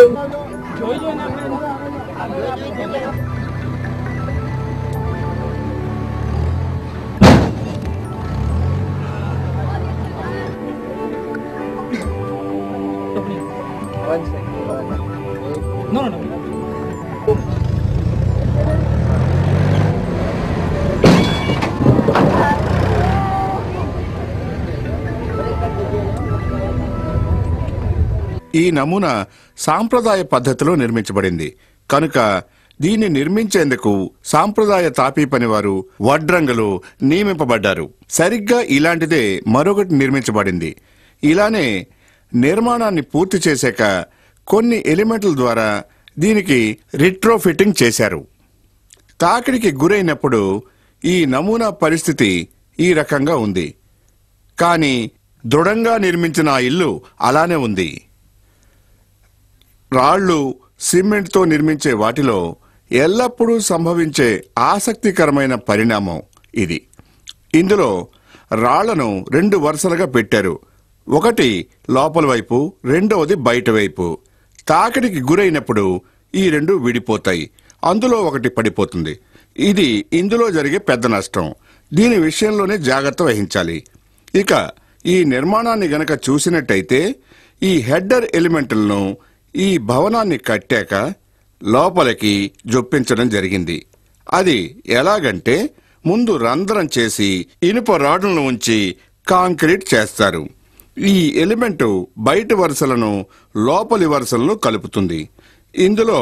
ఈ నమూనా సాంప్రదాయ పద్ధతిలో నిర్మించబడింది కనుక దీన్ని నిర్మించేందుకు సాంప్రదాయ తాపీ పనివారు, వడ్రంగులు నియమింపబడ్డారు. సరిగ్గా ఇలాంటిదే మరొకటి నిర్మించబడింది. ఇలానే నిర్మాణాన్ని పూర్తి చేశాక కొన్ని ఎలిమెంట్ల ద్వారా దీనికి రిట్రోఫిట్టింగ్ చేశారు. తాకిడికి గురైనప్పుడు ఈ నమూనా పరిస్థితి ఈ రకంగా ఉంది. కానీ దృఢంగా నిర్మించిన ఆ ఇల్లు అలానే ఉంది. రాళ్లు, సిమెంట్తో నిర్మించే వాటిలో ఎల్లప్పుడూ సంభవించే ఆసక్తికరమైన పరిణామం ఇది. ఇందులో రాళ్లను రెండు వరుసలుగా పెట్టారు. ఒకటి లోపల వైపు, రెండవది బయట వైపు. తాకిడికి గురైనప్పుడు ఈ రెండు విడిపోతాయి. అందులో ఒకటి పడిపోతుంది. ఇది ఇందులో జరిగే పెద్ద నష్టం. దీని విషయంలోనే జాగ్రత్త వహించాలి. ఇక ఈ నిర్మాణాన్ని గనక చూసినట్టయితే ఈ హెడ్డర్ ఎలిమెంట్లను ఈ భవనాన్ని కట్టాక లోపలికి జొప్పించడం జరిగింది. అది ఎలాగంటే ముందు రంధ్రం చేసి ఇనుప రాడ్లను ఉంచి కాంక్రీట్ చేస్తారు. ఈ ఎలిమెంటు బయట వరుసలను, లోపలి వరుసలను కలుపుతుంది. ఇందులో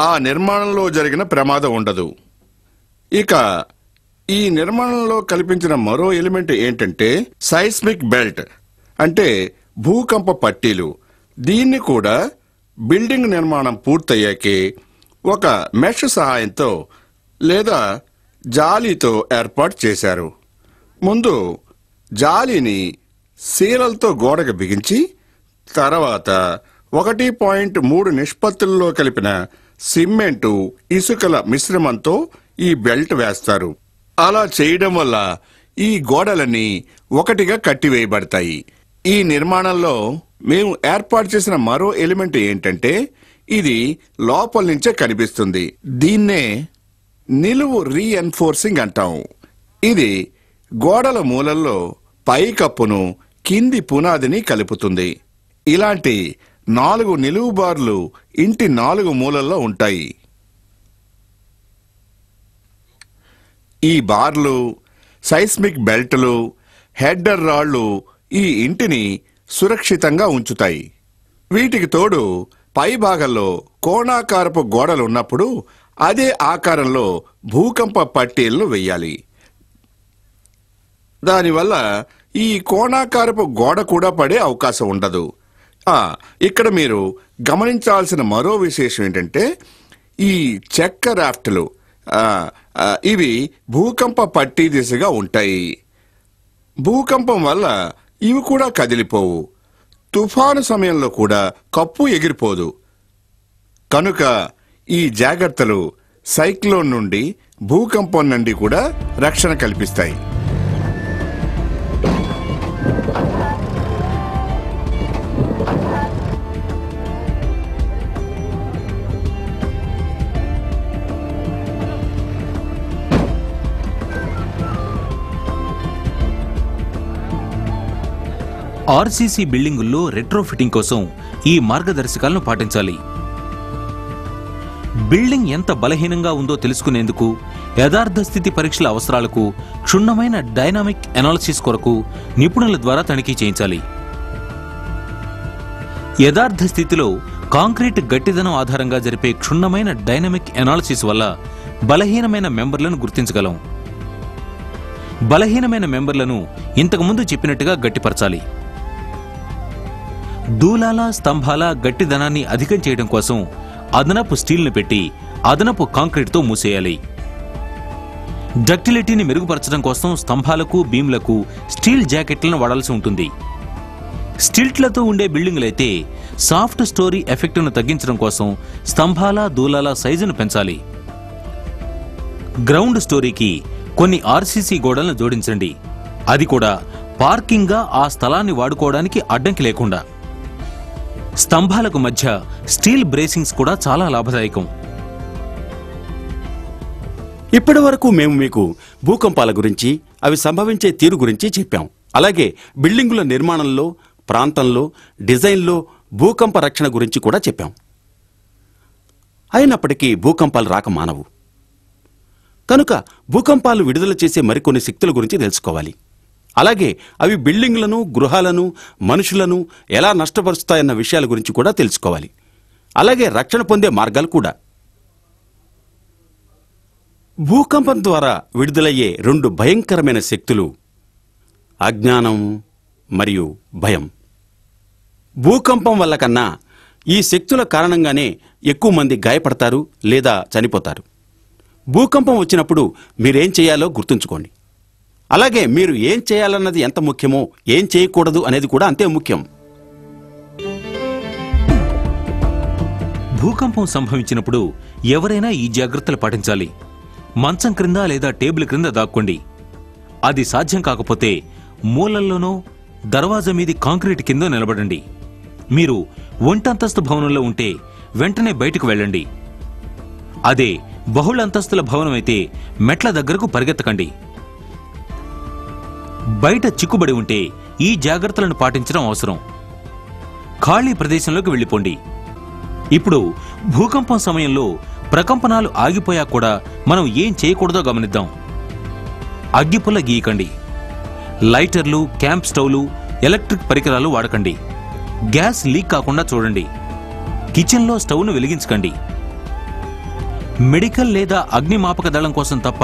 ఆ నిర్మాణంలో జరిగిన ప్రమాదం ఉండదు. ఇక ఈ నిర్మాణంలో కల్పించిన మరో ఎలిమెంట్ ఏంటంటే సైస్మిక్ బెల్ట్, అంటే భూకంప పట్టీలు. దీన్ని కూడా బిల్డింగ్ నిర్మాణం పూర్తయ్యాకే ఒక మెష్ సహాయంతో లేదా జాలీతో ఏర్పాటు చేశారు. ముందు జాలీని సీలలతో గోడకు బిగించి తర్వాత 1.3 నిష్పత్తుల్లో కలిపిన సిమెంటు, ఇసుకల మిశ్రమంతో ఈ బెల్ట్ వేస్తారు. అలా చేయడం వల్ల ఈ గోడలన్నీ ఒకటిగా కట్టివేయబడతాయి. ఈ నిర్మాణంలో మేము ఏర్పాటు చేసిన మరో ఎలిమెంట్ ఏంటంటే ఇది లోపల నుంచే కనిపిస్తుంది. దీన్నే నిలువు రీఎన్ఫోర్సింగ్ అంటాం. ఇది గోడల మూలల్లో పై కప్పును, కింది పునాదిని కలుపుతుంది. ఇలాంటి 4 నిలువు బార్లు ఇంటి 4 మూలల్లో ఉంటాయి. ఈ బార్లు, సైస్మిక్ బెల్టులు, హెడ్డర్ రాళ్లు ఈ ఇంటిని సురక్షితంగా ఉంచుతాయి. వీటికి తోడు పై భాగంలో కోణాకారపు గోడలు ఉన్నప్పుడు అదే ఆకారంలో భూకంప పట్టీలను వెయ్యాలి. దానివల్ల ఈ కోణాకారపు గోడ కూడా పడే అవకాశం ఉండదు. ఇక్కడ మీరు గమనించాల్సిన మరో విశేషం ఏంటంటే ఈ చెక్క రాఫ్ట్లు ఇవి భూకంప పట్టీ దిశగా ఉంటాయి. భూకంపం వల్ల ఇవి కూడా కదిలిపోవు. తుఫాను సమయంలో కూడా కప్పు ఎగిరిపోదు. కనుక ఈ జాగ్రత్తలు సైక్లోన్ నుండి, భూకంపం నుండి కూడా రక్షణ కల్పిస్తాయి. ఆర్సీసీ బిల్డింగుల్లో రెట్రోఫిట్టింగ్ కోసం ఈ మార్గదర్శకాలను పాటించాలి. బిల్డింగ్ ఎంత బలహీనంగా ఉందో తెలుసుకునేందుకు యథార్థ స్థితి పరీక్షల అవసరాలకు క్షుణ్ణమైన డైనామిక్ అనాలిసిస్ కొరకు నిపుణుల ద్వారా తనిఖీ చేయించాలి. యథార్థ స్థితిలో కాంక్రీట్ గట్టిదనం ఆధారంగా జరిపే క్షుణ్ణమైన డైనామిక్ అనాలిసిస్ వల్ల బలహీనమైన మెంబర్లను గుర్తించగలం. బలహీనమైన మెంబర్లను ఇంతకుముందు చెప్పినట్టుగా గట్టిపరచాలి. దూలాల, స్తంభాల గట్టిదనాన్ని అధికం చేయడం కోసం అదనపు స్టీల్ను పెట్టి అదనపు కాంక్రీట్తో మూసేయాలి. డక్టిలిటీని మెరుగుపరచడం కోసం స్తంభాలకు, బీమ్లకు స్టీల్ జాకెట్లను వాడాల్సి ఉంటుంది. స్టిల్ట్లతో ఉండే బిల్డింగులైతే సాఫ్ట్ స్టోరీ ఎఫెక్టును తగ్గించడం కోసం స్తంభాల, దూలాల సైజును పెంచాలి. గ్రౌండ్ స్టోరీకి కొన్ని ఆర్సీసీ గోడలను జోడించండి. అది కూడా పార్కింగ్గా ఆ స్థలాన్ని వాడుకోవడానికి అడ్డంకి లేకుండా. స్తంభాలకు మధ్య స్టీల్ బ్రేసింగ్స్ కూడా చాలా లాభదాయకం. ఇప్పటి వరకు మేము మీకు భూకంపాల గురించి, అవి సంభవించే తీరు గురించి చెప్పాం. అలాగే బిల్డింగుల నిర్మాణంలో, ప్రాంతంలో, డిజైన్లో భూకంప రక్షణ గురించి కూడా చెప్పాం. అయినప్పటికీ భూకంపాలు రాక మానవు. కనుక భూకంపాలు విడుదల చేసే మరికొన్ని శక్తుల గురించి తెలుసుకోవాలి. అలాగే అవి బిల్డింగులను, గృహాలను, మనుషులను ఎలా నష్టపరుస్తాయన్న విషయాల గురించి కూడా తెలుసుకోవాలి. అలాగే రక్షణ పొందే మార్గాలు కూడా. భూకంపం ద్వారా విడుదలయ్యే రెండు భయంకరమైన శక్తులు అజ్ఞానం మరియు భయం. భూకంపం వల్ల కన్నా ఈ శక్తుల కారణంగానే ఎక్కువ మంది గాయపడతారు లేదా చనిపోతారు. భూకంపం వచ్చినప్పుడు మీరేం చేయాలో గుర్తుంచుకోండి. అలాగే మీరు ఏం చేయాలన్నది ఎంత ముఖ్యమో ఏం చేయకూడదు అనేది కూడా అంతే ముఖ్యం. భూకంపం సంభవించినప్పుడు ఎవరైనా ఈ జాగ్రత్తలు పాటించాలి. మంచం క్రింద లేదా టేబుల్ క్రింద దాక్కోండి. అది సాధ్యం కాకపోతే మూలల్లోనో, దర్వాజా మీది కాంక్రీట్ కింద నిలబడండి. మీరు ఒంటంతస్తు భవనంలో ఉంటే వెంటనే బయటకు వెళ్ళండి. అదే బహుళ అంతస్తుల భవనం అయితే మెట్ల దగ్గరకు పరిగెత్తకండి. బయట చిక్కుబడి ఉంటే ఈ జాగ్రత్తలను పాటించడం అవసరం. ఖాళీ ప్రదేశంలోకి వెళ్ళిపోండి. ఇప్పుడు భూకంపం సమయంలో ప్రకంపనాలు ఆగిపోయా కూడా మనం ఏం చేయకూడదో గమనిద్దాం. అగ్గిపుల్ల గీయకండి. లైటర్లు, క్యాంప్ స్టవ్లు, ఎలక్ట్రిక్ పరికరాలు వాడకండి. గ్యాస్ లీక్ కాకుండా చూడండి. కిచెన్లో స్టవ్ను వెలిగించకండి. మెడికల్ లేదా అగ్నిమాపక దళం కోసం తప్ప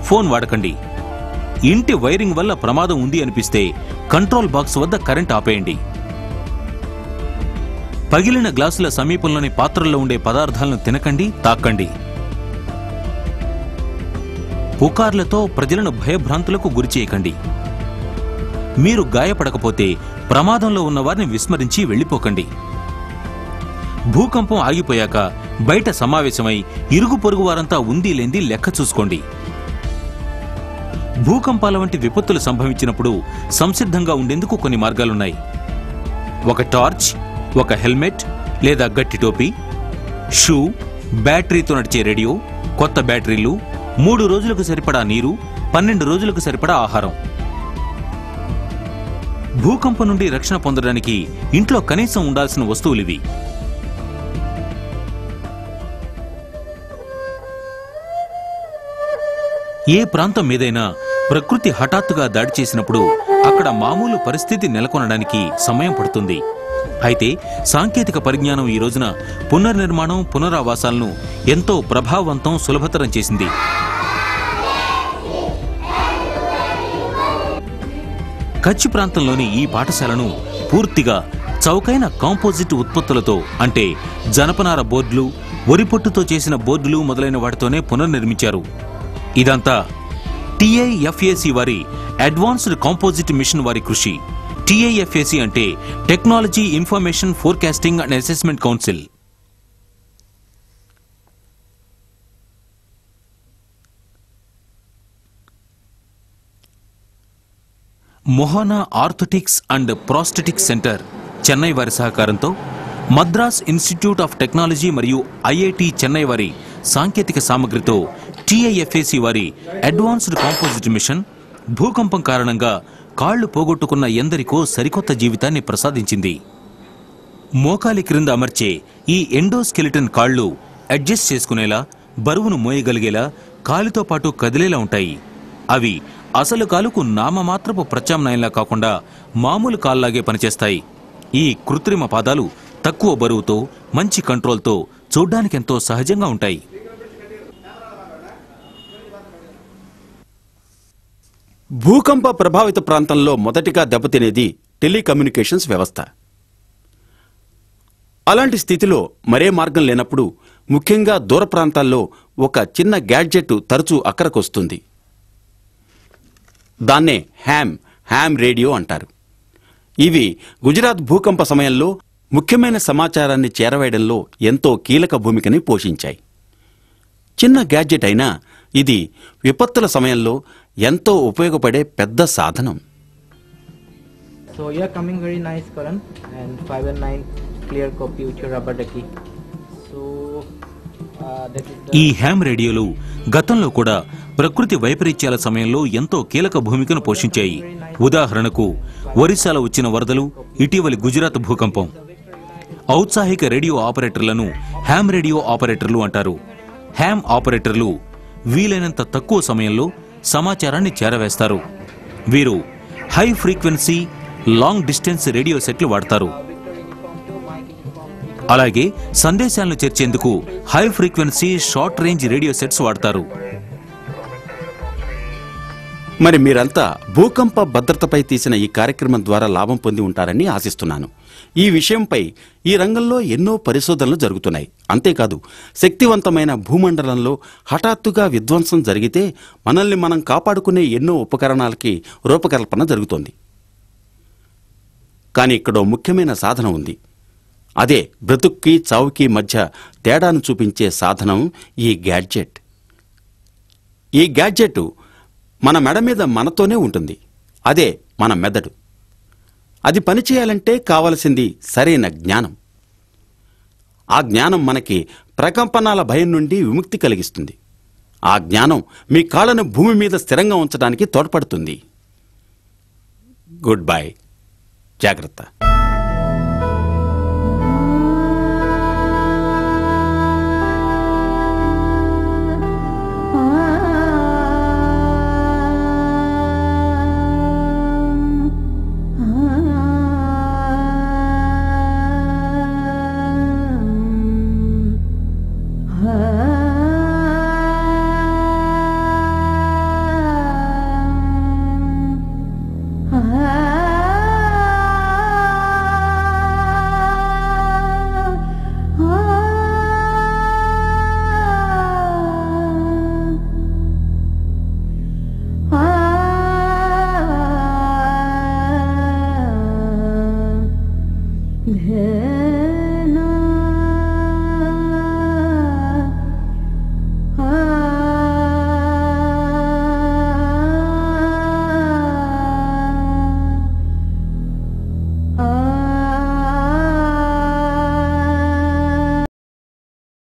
ఫోన్ వాడకండి. ఇంటి వైరింగ్ వల్ల ప్రమాదం ఉంది అనిపిస్తే కంట్రోల్ బాక్స్ వద్ద కరెంట్ ఆపేయండి. పగిలిన గ్లాసుల సమీపంలోని పాత్రల్లో ఉండే పదార్థాలను తినకండి, తాకండి. పుకార్లతో ప్రజలను భయభ్రాంతులకు గురిచేయకండి. మీరు గాయపడకపోతే ప్రమాదంలో ఉన్నవారిని విస్మరించి వెళ్లిపోకండి. భూకంపం ఆగిపోయాక బయట సమావేశమై ఇరుగు పొరుగు వారంతా ఉందీ లేంది లెక్క చూసుకోండి. భూకంపాల వంటి విపత్తులు సంభవించినప్పుడు సంసిద్ధంగా ఉండేందుకు కొన్ని మార్గాలున్నాయి. ఒక టార్చ్, ఒక హెల్మెట్ లేదా గట్టి టోపీ, షూ, బ్యాటరీతో నడిచే రేడియో, కొత్త బ్యాటరీలు, 3 రోజులకు సరిపడా నీరు, 12 రోజులకు సరిపడా ఆహారం. భూకంపం నుండి రక్షణ పొందడానికి ఇంట్లో కనీసం ఉండాల్సిన వస్తువులివి. ఏ ప్రాంతం మీదైనా ప్రకృతి హఠాత్తుగా దాడి చేసినప్పుడు అక్కడ మామూలు పరిస్థితి నెలకొనడానికి సమయం పడుతుంది. అయితే సాంకేతిక పరిజ్ఞానం ఈ రోజున పునర్నిర్మాణం, పునరావాసాలను ఎంతో ప్రభావవంతం, సులభతరం చేసింది. కచ్ ప్రాంతంలోని ఈ పాఠశాలను పూర్తిగా చౌకైన కాంపోజిట్ ఉత్పత్తులతో, అంటే జనపనార బోర్డులు, వరిపొట్టుతో చేసిన బోర్డులు మొదలైన వాటితోనే పునర్నిర్మించారు. ఇదంతా TIFAC వారి అడ్వాన్స్డ్ కాంపోజిట్ మిషన్ వారి కృషి. TIFAC అంటే technology information forecasting and assessment council. Mohana orthotics and prosthetics centre Chennai వారి సహకారంతో మద్రాస్ ఇన్స్టిట్యూట్ ఆఫ్ టెక్నాలజీ మరియు ఐఐటి చెన్నై వారి సాంకేతిక సామగ్రితో టిఐఎఫ్ఏసి వారి అడ్వాన్స్డ్ కాంపోజిట్ మిషన్ భూకంపం కారణంగా కాళ్లు పోగొట్టుకున్న ఎందరికో సరికొత్త జీవితాన్ని ప్రసాదించింది. మోకాలి క్రింద అమర్చే ఈ ఎండోస్కెలిటన్ కాళ్లు అడ్జస్ట్ చేసుకునేలా, బరువును మోయగలిగేలా, కాలితో పాటు కదిలేలా ఉంటాయి. అవి అసలు కాలుకు నామమాత్రపు ప్రత్యామ్నాయంలా కాకుండా మామూలు కాల్లాగే పనిచేస్తాయి. ఈ కృత్రిమ పాదాలు తక్కువ బరువుతో, మంచి కంట్రోల్తో చూడ్డానికెంతో సహజంగా ఉంటాయి. భూకంప ప్రభావిత ప్రాంతంలో మొదటిగా దెబ్బతినేది టెలికమ్యూనికేషన్స్ వ్యవస్థ. అలాంటి స్థితిలో మరే మార్గం లేనప్పుడు ముఖ్యంగా దూర ప్రాంతాల్లో ఒక చిన్న గ్యాడ్జెట్ తరచూ అక్కరకొస్తుంది. దాన్నే హ్యామ్ రేడియో అంటారు. ఇవి గుజరాత్ భూకంప సమయంలో ముఖ్యమైన సమాచారాన్ని చేరవేయడంలో ఎంతో కీలక భూమికని పోషించాయి. చిన్న గ్యాడ్జెట్ అయినా ఇది విపత్తుల సమయంలో ఎంతో ఉపయోగపడే పెద్ద సాధనం. So you are coming very nice Karan and 5 and 9 clear copy with your rubber ducky. So that is the ఈ హ్యామ్ రేడియోలు గతంలో కూడా ప్రకృతి వైపరీత్యాల సమయంలో ఎంతో కీలక భూమికను పోషించాయి. ఉదాహరణకు ఒరిస్సాలో వచ్చిన వరదలు, ఇటీవలి గుజరాత్ భూకంపం. ఔత్సాహిక రేడియో ఆపరేటర్లను హ్యామ్ రేడియో ఆపరేటర్లు అంటారు. హ్యామ్ ఆపరేటర్లు వీలైనంత తక్కువ సమయంలో సమాచారాన్ని చేరవేస్తారు. వీరు high frequency, long distance radio సెట్లు వాడతారు. అలాగే సందేశాలను చేర్చేందుకు high frequency, short range radio sets వాడతారు. మరి మీరంతా భూకంప భద్రతపై తీసిన ఈ కార్యక్రమం ద్వారా లాభం పొంది ఉంటారని ఆశిస్తున్నాను. ఈ విషయంపై ఈ రంగంలో ఎన్నో పరిశోధనలు జరుగుతున్నాయి. అంతేకాదు, శక్తివంతమైన భూమండలంలో హఠాత్తుగా విధ్వంసం జరిగితే మనల్ని మనం కాపాడుకునే ఎన్నో ఉపకరణాలకి రూపకల్పన జరుగుతోంది. కానీ ఇక్కడో ముఖ్యమైన సాధన ఉంది. అదే బ్రతుక్కి చావుకి మధ్య తేడాను చూపించే సాధనం ఈ గ్యాడ్జెట్. ఈ గ్యాడ్జెట్ మన మెడ మీద మనతోనే ఉంటుంది. అదే మన మెదడు. అది పనిచేయాలంటే కావలసింది సరైన జ్ఞానం. ఆ జ్ఞానం మనకి ప్రకంపనాల భయం నుండి విముక్తి కలిగిస్తుంది. ఆ జ్ఞానం మీ కాళ్ళను భూమి మీద స్థిరంగా ఉంచడానికి తోడ్పడుతుంది. Good bye. జాగ్రత్త. Ah